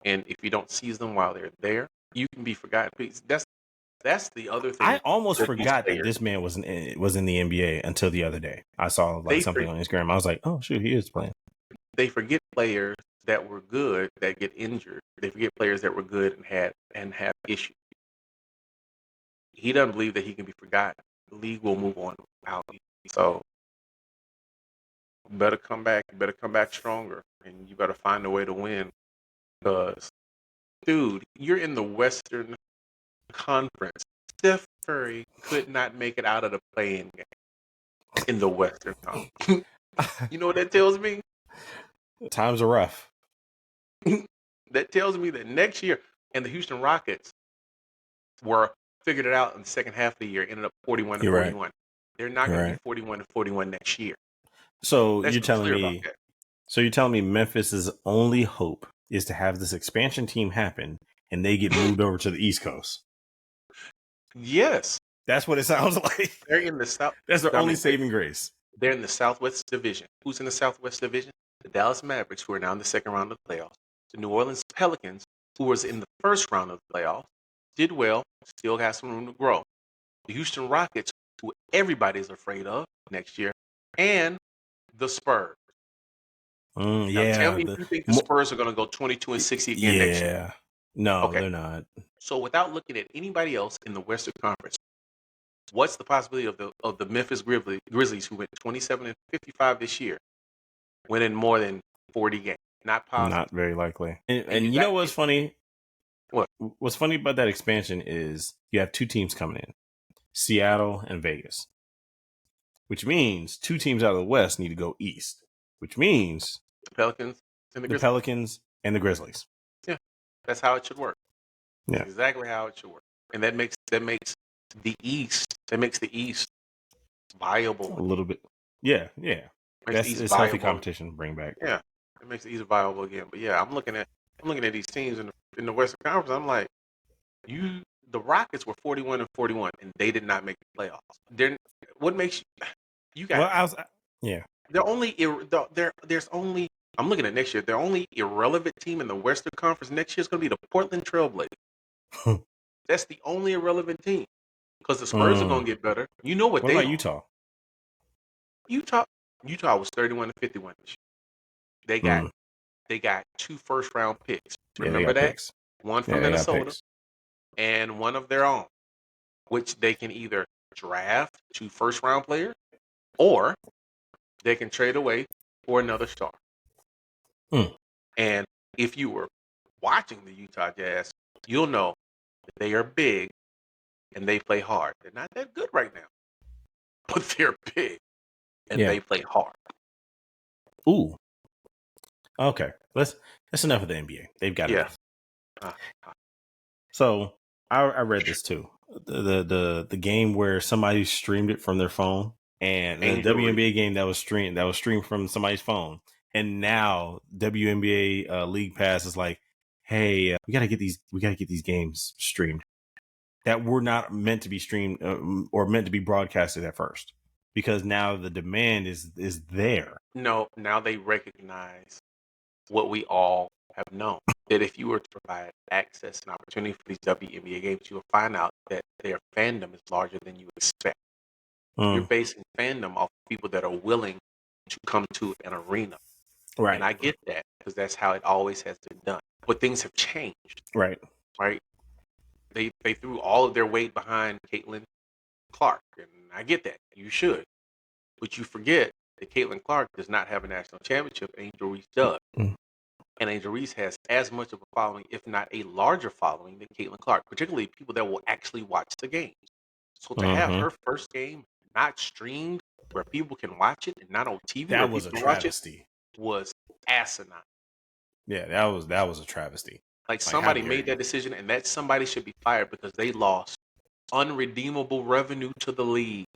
And if you don't seize them while they're there, you can be forgotten. That's the other thing. I almost forgot that this man was in the NBA until the other day. I saw something on Instagram. I was like, oh shoot, he is playing. They forget players that were good that get injured. They forget players that were good and have issues. He doesn't believe that he can be forgotten. The league will move on without him. So better come back. You better come back stronger, and you better find a way to win. Because, dude, you're in the Western Conference. Steph Curry could not make it out of the play-in game in the Western Conference. You know what that tells me? Times are rough. That tells me that next year, and the Houston Rockets were figured it out in the second half of the year, ended up 41 to You're right. 41. They're not You're going to right. be 41 to 41 next year. So Let's you're be telling clear about me. that. So you're telling me Memphis's only hope is to have this expansion team happen, and they get moved over to the East Coast. Yes. That's what it sounds like. They're in the South. That's their only Dominic, saving grace. they're in the Southwest Division. Who's in the Southwest Division? The Dallas Mavericks, who are now in the second round of the playoffs. The New Orleans Pelicans, who was in the first round of the playoffs, did well, still has some room to grow. The Houston Rockets, who everybody's afraid of next year, and the Spurs. Now tell me if you think the Spurs are going to go 22 and 60 again next year. No, Okay. they're not. So without looking at anybody else in the Western Conference, what's the possibility of the Memphis Grizzlies, who went 27 and 55 this year, winning more than 40 games? Not possible. Not very likely. And you know what's funny? What? What's funny about that expansion is you have two teams coming in, Seattle and Vegas, which means two teams out of the West need to go east, which means the Pelicans and the Pelicans and the Grizzlies. Yeah, that's how it should work. Yeah, that's exactly how it should work, and that makes the East viable a little bit. Yeah. It's healthy competition. Bring back. Yeah, it makes the East viable again. But yeah, I'm looking at these teams in the Western Conference. I'm like, the Rockets were 41 and 41, and they did not make the playoffs. What makes you got? Well, yeah. There's only. I'm looking at next year. The only irrelevant team in the Western Conference next year is going to be the Portland Trailblazers. That's the only irrelevant team because the Spurs are going to get better. You know what? What about Utah? Utah was 31 and 51 this year. They got 2 first-round picks. Remember that? Picks. One from Minnesota and one of their own, which they can either draft 2 first-round players or they can trade away for another star. And if you were watching the Utah Jazz, you'll know that they are big and they play hard. They're not that good right now, but they're big and they play hard. Ooh. Okay. That's enough of the NBA. They've got enough. So I read this too. The game where somebody streamed it from their phone, and the WNBA game that was streamed from somebody's phone, and now WNBA League Pass is like, hey, we gotta get these games streamed that were not meant to be streamed or meant to be broadcasted at first, because now the demand is there. No, now they recognize what we all have known, that if you were to provide access and opportunity for these WNBA games, you will find out that their fandom is larger than you expect. You're basing fandom off of people that are willing to come to an arena. Right. And I get that because that's how it always has been done. But things have changed. Right. They threw all of their weight behind Caitlin Clark, and I get that. You should. But you forget that Caitlin Clark does not have a national championship. Angel Reese does. And Angel Reese has as much of a following, if not a larger following, than Caitlin Clark, particularly people that will actually watch the games. So to have her first game not streamed where people can watch it and not on TV that was a travesty. Was asinine. Yeah, that was a travesty. Like somebody made that decision, and that somebody should be fired because they lost unredeemable revenue to the league.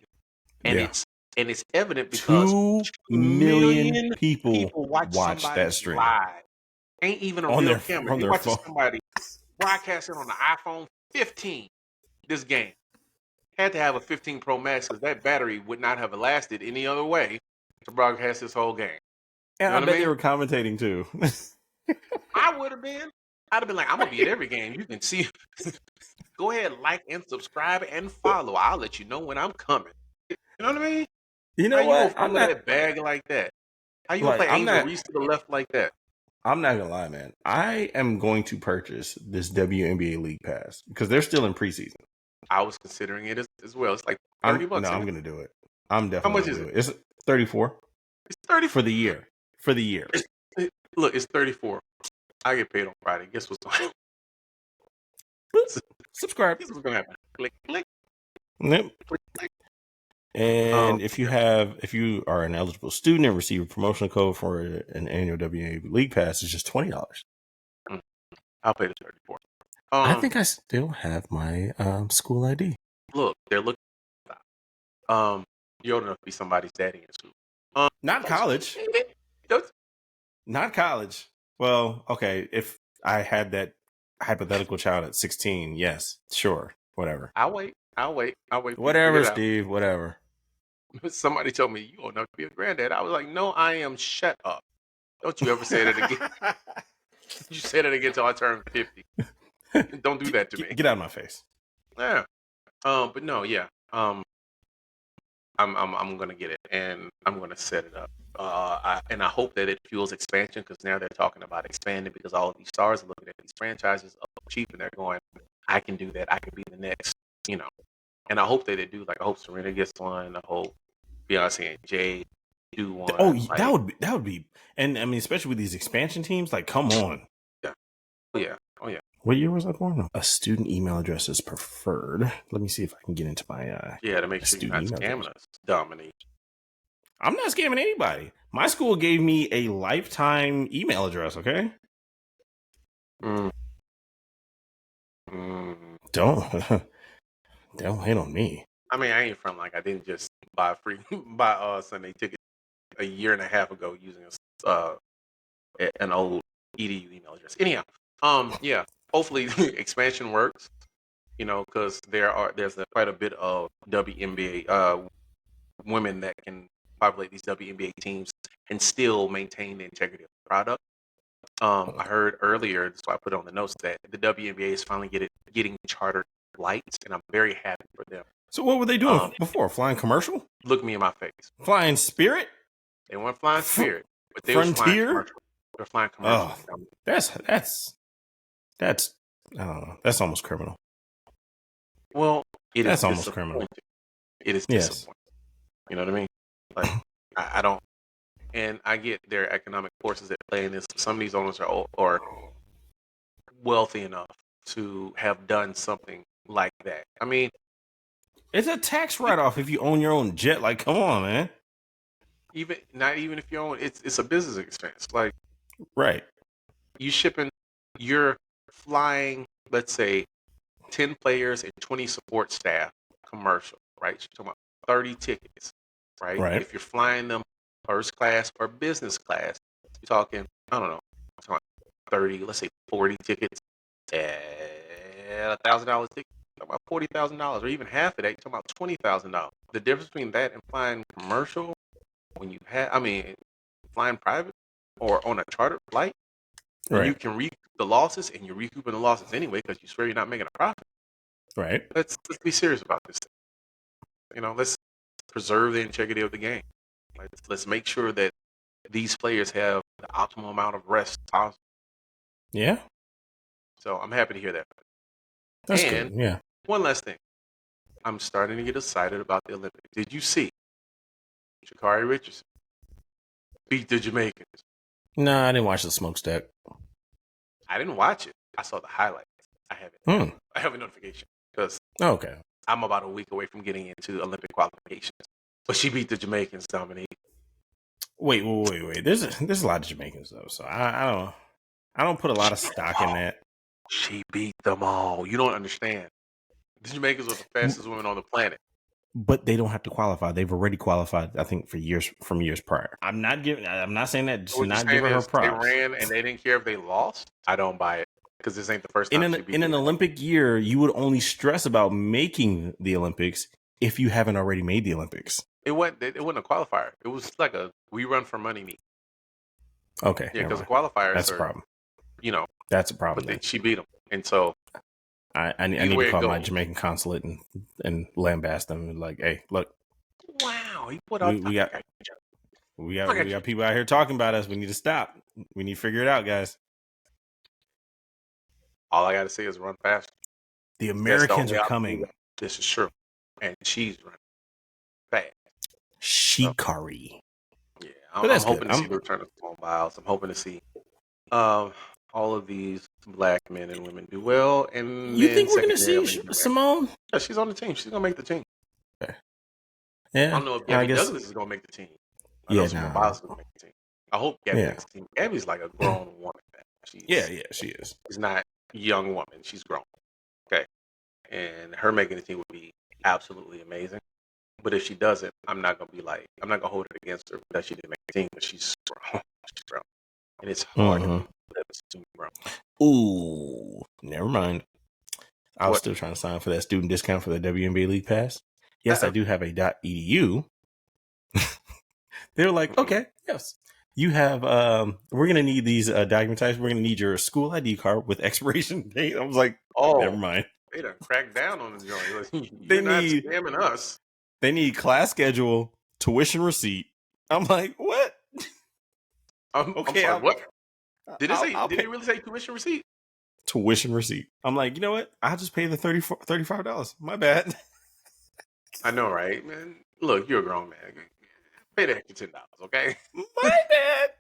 And it's evident because 2 million people watch that stream live. Ain't even a real camera. You're watching somebody broadcasting on the iPhone 15 this game. Had to have a 15 Pro Max because that battery would not have lasted any other way to broadcast this whole game. And I bet they were commentating too. I would have been. I'd have been like, I'm going to be at every game. You can see. Go ahead, like and subscribe and follow. I'll let you know when I'm coming. You know what I mean? You know what? I'm not that bag like that. How you going to play Angel Reese to the left like that? I'm not going to lie, man. I am going to purchase this WNBA League Pass because they're still in preseason. I was considering it as well. It's like $30. No, I'm going to do it. I'm definitely going to do it. It's 34. It's 30 for the year. For the year. Look, it's 34. I get paid on Friday. Guess what's going on? Subscribe. Guess what's going to happen? Click, click. Yep. Click, click. And if you are an eligible student and receive a promotional code for an annual WNBA League Pass, it's just $20. I'll pay the 34. I think I still have my school ID. Look, they're looking. You're old enough to be somebody's daddy in school. Not college. Not college. Well, okay. If I had that hypothetical child at 16, yes, sure, whatever. I'll wait. For you to Whatever, figure it out. Steve. Whatever. Somebody told me you old enough to be a granddad. I was like, no, I am. Shut up. Don't you ever say that again. You say that again until I turn 50. Don't do that to me. Get out of my face. Yeah. But no, yeah. I'm gonna get it and I'm gonna set it up. I hope that it fuels expansion because now they're talking about expanding because all of these stars are looking at these franchises up cheap and they're going, I can do that. I can be the next, And I hope that they do. Like I hope Serena gets one. I hope Beyonce and Jay do one. Oh, that would be, and I mean, especially with these expansion teams. Like, come on. Yeah. Oh yeah. What year was I born? A student email address is preferred. Let me see if I can get into my to make sure you're not scamming us, Dominique. I'm not scamming anybody. My school gave me a lifetime email address. Okay. Don't hate on me. I mean, I ain't from like I didn't just buy Sunday ticket a year and a half ago using an old EDU email address. Anyhow, yeah. Hopefully, expansion works. Because there's quite a bit of WNBA women that can populate these WNBA teams and still maintain the integrity of the product. I heard earlier, that's why I put on the notes that the WNBA is finally getting chartered flights, and I'm very happy for them. So what were they doing before? Flying commercial? Look me in my face. Flying Spirit? They weren't flying Spirit, but they Frontier? were flying commercial. They're flying commercial. Oh, that's I don't know. That's almost criminal. Well, that's almost criminal. It is disappointing. You know what I mean? Like I don't. And I get there are economic forces at play in this. Some of these owners are wealthy enough to have done something like that. I mean, it's a tax write-off if you own your own jet. Like, come on, man. Not even if you own it's a business expense. Like, right? You're flying. Let's say 10 players and 20 support staff commercial. Right? You're talking about 30 tickets. Right? If you're flying them first class or business class, you're talking, I don't know, 30, let's say 40 tickets at $1,000 ticket, you're talking about $40,000 or even half of that, you're talking about $20,000. The difference between that and flying commercial, flying private or on a chartered flight, you can recoup the losses and you're recouping the losses anyway because you swear you're not making a profit. Right. Let's be serious about this thing. Let's preserve the integrity of the game. Let's make sure that these players have the optimal amount of rest possible. Yeah. So I'm happy to hear that. That's good. Yeah. One last thing. I'm starting to get excited about the Olympics. Did you see Sha'Carri Richardson beat the Jamaicans? No, I didn't watch the smokestack. I didn't watch it. I saw the highlights. I have a notification because I'm about a week away from getting into Olympic qualifications. But she beat the Jamaicans, Dominique. Wait. There's a lot of Jamaicans though, so I don't put a lot of stock in that. She beat them all. You don't understand. The Jamaicans are the fastest women on the planet. But they don't have to qualify. They've already qualified, I think, from years prior. I'm not saying that to not give her props. They ran and they didn't care if they lost. I don't buy it because this ain't the first time in an Olympic year. You would only stress about making the Olympics if you haven't already made the Olympics. It wasn't a qualifier. It was like we run for money meet. Okay. Yeah, because the qualifiers that's a problem. That's a problem. But she beat them, and so I need to call my Jamaican consulate and lambast them. Like, hey, look. Wow, we got people out here talking about us. We need to stop. We need to figure it out, guys. All I got to say is run faster. The Americans are coming. This is true, and she's running fast. Sha'Carri. Yeah, I'm hoping to see the return of Simone Biles. I'm hoping to see all of these black men and women do well. And you think we're going to see Simone? Yeah, she's on the team. She's going to make the team. Okay. Yeah. I don't know if Gabby Douglas is going to make the team. Simone Biles is going to make the team. I hope Gabby makes the team. Gabby's like a grown woman. She is. She's not young woman. She's grown. Okay. And her making the team would be absolutely amazing. But if she doesn't, I'm not gonna hold it against her because she didn't make the team, but she's grown. She's grown. And it's hard to make clips to grown. Ooh, never mind. I was still trying to sign up for that student discount for the WNBA League Pass. Yes, I do have a .edu. They were like, okay, yes. You have, we're going to need these documentations. We're going to need your school ID card with expiration date. I was like, never mind. They done cracked down on the joint. You're not scamming us. They need class schedule, tuition receipt. I'm like, what? Okay, I'm sorry, what? Did it really say tuition receipt? Tuition receipt. I'm like, you know what? I'll just pay the $35. My bad. I know, right, man? Look, you're a grown man. Pay the extra $10, okay? My bad.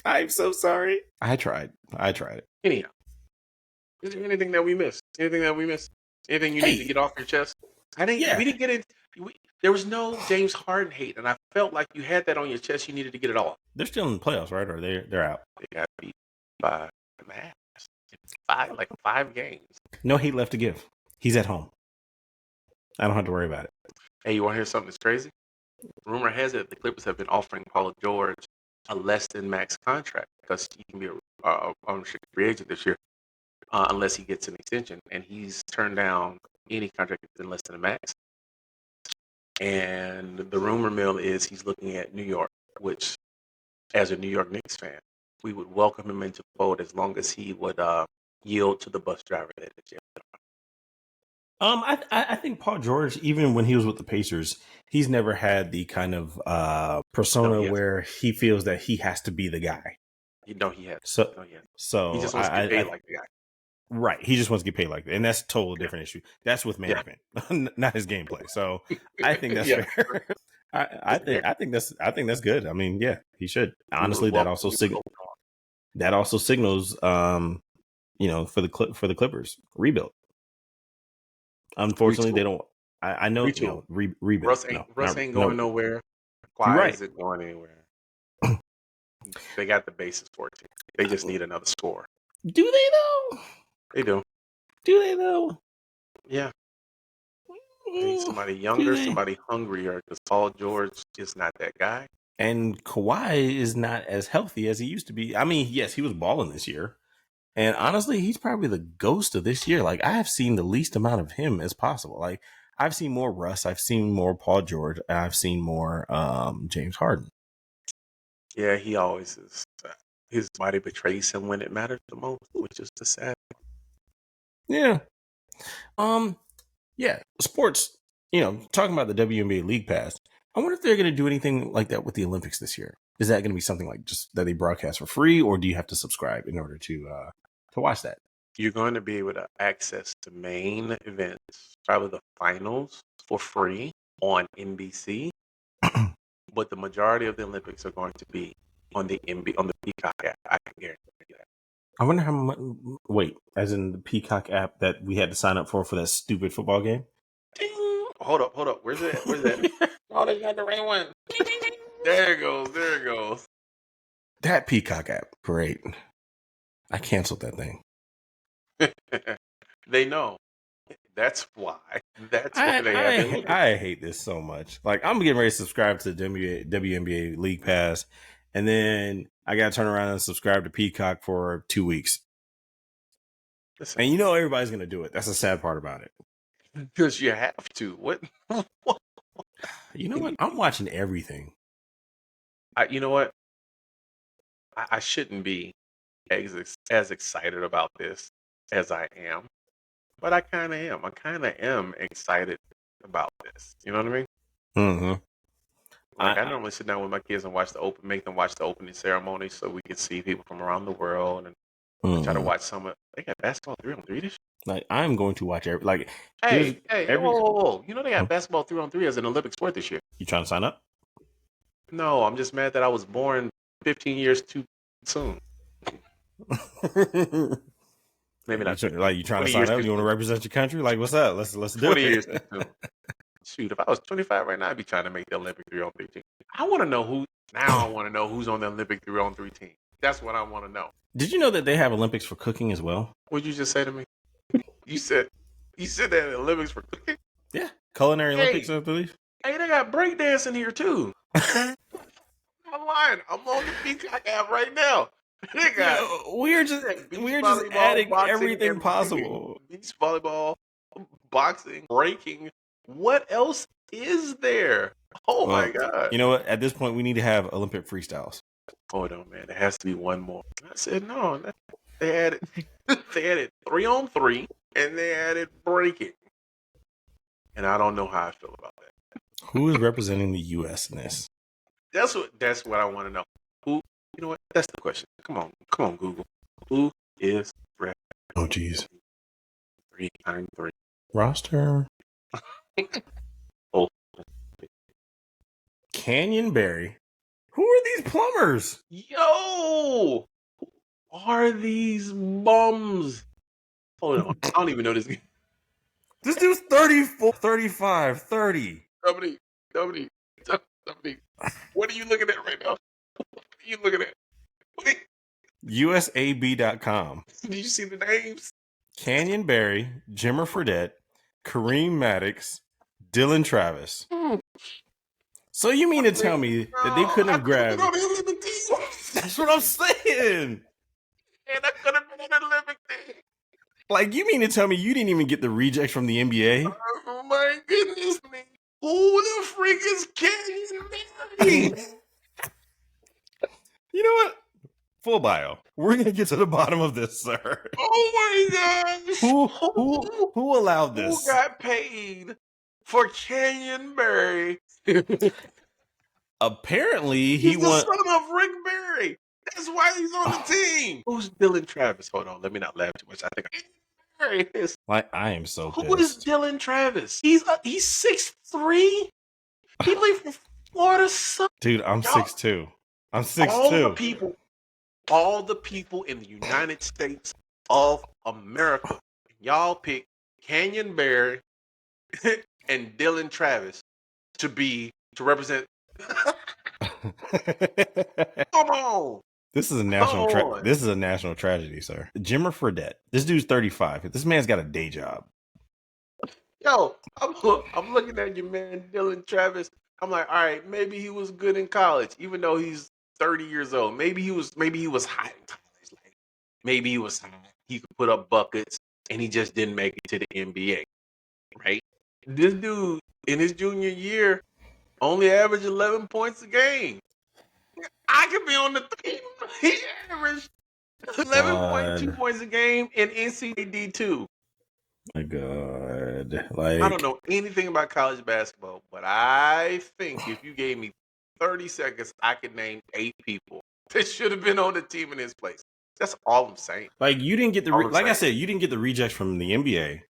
I'm so sorry. I tried it. Anyhow, is there anything that we missed? Anything you need to get off your chest? We didn't get it. There was no James Harden hate, and I felt like you had that on your chest. You needed to get it off. They're still in the playoffs, right? Or they're out? They got beat by Mavs. 5 games. No hate left to give. He's at home. I don't have to worry about it. Hey, you want to hear something that's crazy? Rumor has it the Clippers have been offering Paul George a less than max contract because he can be a unrestricted free agent this year unless he gets an extension, and he's turned down any contract than less than a max. And the rumor mill is he's looking at New York, which, as a New York Knicks fan, we would welcome him into the fold as long as he would yield to the bus driver that is jail. I think Paul George, even when he was with the Pacers, he's never had the kind of persona where he feels that he has to be the guy. He has. So he just wants to get paid like the guy. Right. He just wants to get paid like that. And that's a totally different issue. That's with management, not his gameplay. So I think that's fair. I think that's good. I mean, yeah, he should. Honestly, that also signals for the Clippers rebuild. Unfortunately, they don't. I know rebuild. Russ ain't going nowhere. Why is it going anywhere? They got the basis for it. They just need another score. Do they though? They do. Do they though? Yeah. They need somebody younger, somebody hungrier, because Paul George is not that guy. And Kawhi is not as healthy as he used to be. I mean, yes, he was balling this year. And honestly, he's probably the ghost of this year. Like, I have seen the least amount of him as possible. Like, I've seen more Russ, I've seen more Paul George, and I've seen more James Harden. Yeah, he always is. His body betrays him when it matters the most, which is the sad part. Yeah. Yeah. Sports, talking about the WNBA League Pass, I wonder if they're going to do anything like that with the Olympics this year. Is that going to be something like just that they broadcast for free, or do you have to subscribe in order to watch that? You're going to be able to access the main events, probably the finals, for free on NBC. But the majority of the Olympics are going to be on the Peacock app. I can guarantee you that. I wonder how much. Wait, as in the Peacock app that we had to sign up for that stupid football game? Ding! Hold up. Where's that? Oh, they got the right one. There it goes. That Peacock app, great. I canceled that thing. They know. That's why. I hate this so much. Like, I'm getting ready to subscribe to the WNBA League Pass, and then I got to turn around and subscribe to Peacock for 2 weeks. Listen, and everybody's going to do it. That's the sad part about it. Because you have to. What? You know what? I'm watching everything. You know what? I shouldn't be as excited about this as I am. But I kind of am. I kind of am excited about this. You know what I mean? Mm-hmm. Like, I normally sit down with my kids and make them watch the opening ceremony so we can see people from around the world and try to watch some of. They got basketball 3-on-3 this year. Like, I'm going to watch every. Like, hey, whoa. They got basketball 3-on-3 as an Olympic sport this year. You trying to sign up? No, I'm just mad that I was born 15 years too soon. Maybe not. Like, you trying to sign up? You want to represent your country? Like, what's up? Let's do 20 years too soon. Shoot, if I was 25 right now, I'd be trying to make the Olympic 3-on-3 team. I want to know who's on the Olympic 3-on-3 team. That's what I want to know. Did you know that they have Olympics for cooking as well? What'd you just say to me? You said that Olympics for cooking? Yeah, Culinary Olympics, Hey, I believe. hey, they got breakdancing here too. I'm not lying. I'm on the Peacock app right now. They got We're beach just volleyball, adding boxing, everything and possible. beach volleyball, boxing, breaking. What else is there? Oh my Well, god! you know what? At this point, we need to have Olympic freestyles. Hold on, man. There has to be one more. I said no. They added they added 3-on-3 and they added breaking. And I don't know how I feel about that. Who is representing the U.S. in this? That's what I want to know. Who? You know what? That's the question. Come on, Google. Who is Oh, geez. 3-on-3 Roster. Oh, Canyon Berry. Who are these plumbers? yo! Who are these bums? Hold on. I don't even know this. This dude's 34, 35, 30. Dominique. What are you looking at right now? What are you looking at? Wait, USAB.com. did you see the names? Canyon Berry, Jimmer Fredette, Kareem Maddox, Dylan Travis. So you mean to tell me that they couldn't have grabbed... That's what I'm saying. And I could have been in the Olympic team. Like, you mean to tell me you didn't even get the rejects from the NBA? Oh my goodness me. Who the freak is Canyon Berry? You know what? Full bio. We're gonna get to the bottom of this, sir. Oh my gosh. Who allowed this? Who got paid for Canyon Berry? Apparently, He's the son of Rick Berry. That's why he's on the team. Who's Dylan Travis? Hold on, let me not laugh too much. I think like, I am so pissed. Who is Dylan Travis? He's 6'3". He played for Florida. Dude, I'm 6'2". I'm 6'2". All the people in the United States of America, y'all pick Canyon Berry and Dylan Travis to represent. Come on. This is a national tragedy, sir. Jimmer Fredette. This dude's 35. This man's got a day job. Yo, I'm looking at your man Dylan Travis. I'm like, all right, maybe he was good in college, even though he's 30 years old. Maybe he was hot in college. Like, maybe he was hot. He could put up buckets, and he just didn't make it to the NBA. Right? This dude in his junior year only averaged 11 points a game. I could be on the team. He averaged 11.2 points a game in NCAA D2. My God. Like, I don't know anything about college basketball, but I think if you gave me 30 seconds, I could name 8 people that should have been on the team in his place. That's all I'm saying. Like, you didn't get the I said, you didn't get the rejects from the NBA.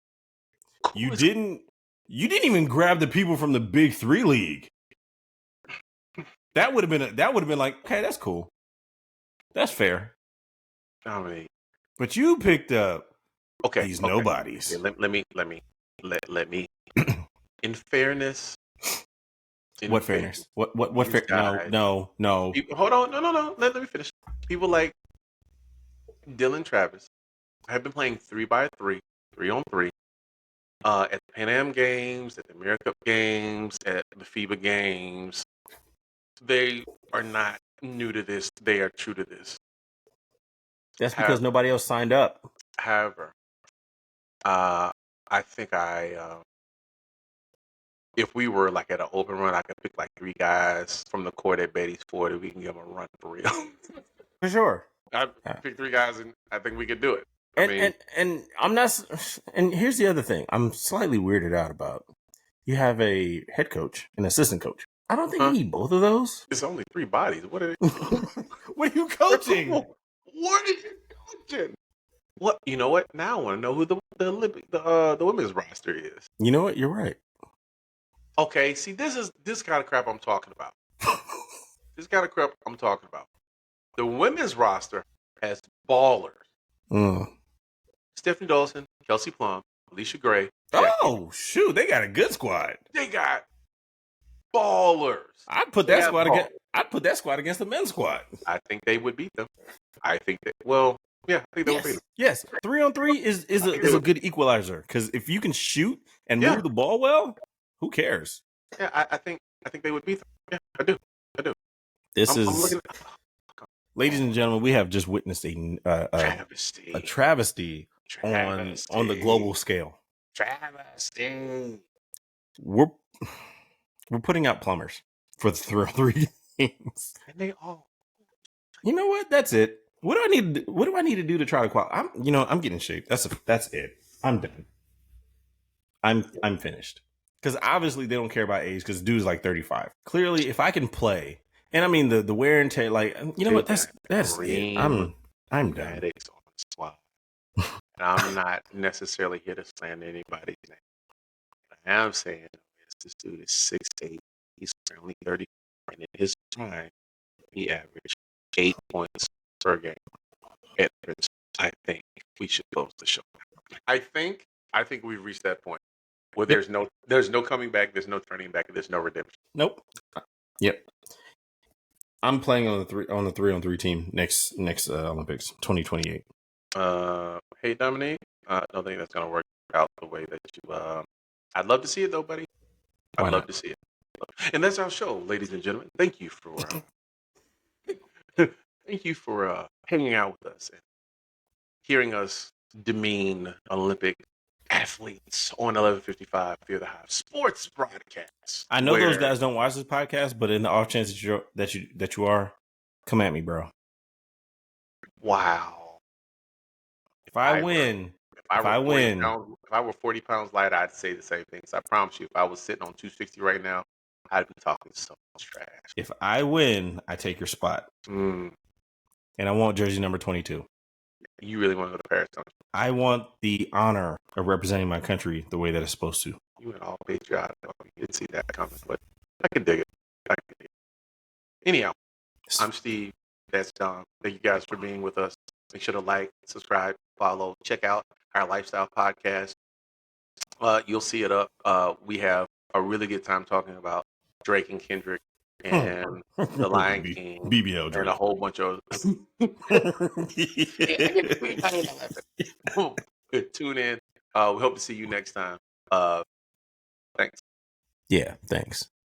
You didn't even grab the people from the Big 3 league. That would have been like, okay, that's cool. That's fair. I mean, but you picked up these okay. nobodies. Yeah, let me. In fairness. What fairness? What fair? No. People, hold on. No. Let me finish. People like Dylan Travis have been playing 3x3, 3-on-3, at the Pan Am games, at the America Cup games, at the FIBA games. They are not new to this. They are true to this. That's because nobody else signed up. However, I think if we were like at an open run, I could pick like 3 guys from the court at Beatty's Ford and we can give them a run for real. For sure. I'd pick 3 guys and I think we could do it. And I'm not. And here's the other thing I'm slightly weirded out about. You have a head coach, an assistant coach. I don't think you need both of those. It's only 3 bodies. What are they? What are you coaching? What are you coaching? What? You know what? Now I want to know who the women's roster is. You know what? You're right. Okay, see, this kind of crap I'm talking about. This kind of crap I'm talking about. The women's roster has ballers. Stephanie Dawson, Kelsey Plum, Alicia Gray. Oh, shoot. They got a good squad. They got ballers. I'd put that squad against the men's squad. I think they would beat them. I think that. Well, yeah, I think they would beat them. Yes. 3-on-3 is a good equalizer because if you can shoot and move the ball well, who cares? Yeah, I think they would beat them. Yeah, I do. This I'm is, looking ladies and gentlemen, we have just witnessed a travesty on the global scale. Travesty. We're putting out plumbers for the 3-on-3 games. And they all. You know what? That's it. What do I need to do to try to qualify? I'm getting in shape. That's it. I'm done. I'm finished. Because obviously they don't care about age because dude's like 35. Clearly, if I can play, and I mean the wear and tear, like you know what? That's it. I'm done. And I'm not necessarily here to slander anybody's name. What I am saying is this dude is 6'8". He's currently 30, and in his prime, he averaged 8 points per game. I think we should close the show. I think we've reached that point where there's no coming back, there's no turning back, there's no redemption. Nope. Yep. I'm playing on the 3-on-3 team next Olympics 2028. Hey Dominique, I don't think that's gonna work out the way that you. I'd love to see it though, buddy. I'd love to see it. And that's our show, ladies and gentlemen. Thank you for hanging out with us and hearing us demean Olympic athletes on 1155 Fear the Hive sports broadcast. I know those guys don't watch this podcast, but in the off chance that you are, come at me, bro. Wow. If I win, if I were 40 pounds lighter, I'd say the same things. I promise you, if I was sitting on 260 right now, I'd be talking so much trash. If I win, I take your spot. And I want jersey number 22. You really want to go to Paris, don't you? I want the honor of representing my country the way that it's supposed to. You went all patriotic. You didn't see that coming, but I can dig it. Anyhow, I'm Steve. That's Dom. Thank you guys for being with us. Make sure to like, subscribe, follow, check out our lifestyle podcast. You'll see it up. We have a really good time talking about Drake and Kendrick and The Lion King BBL Drake. And a whole bunch of tune in. We hope to see you next time. Thanks. Yeah, thanks.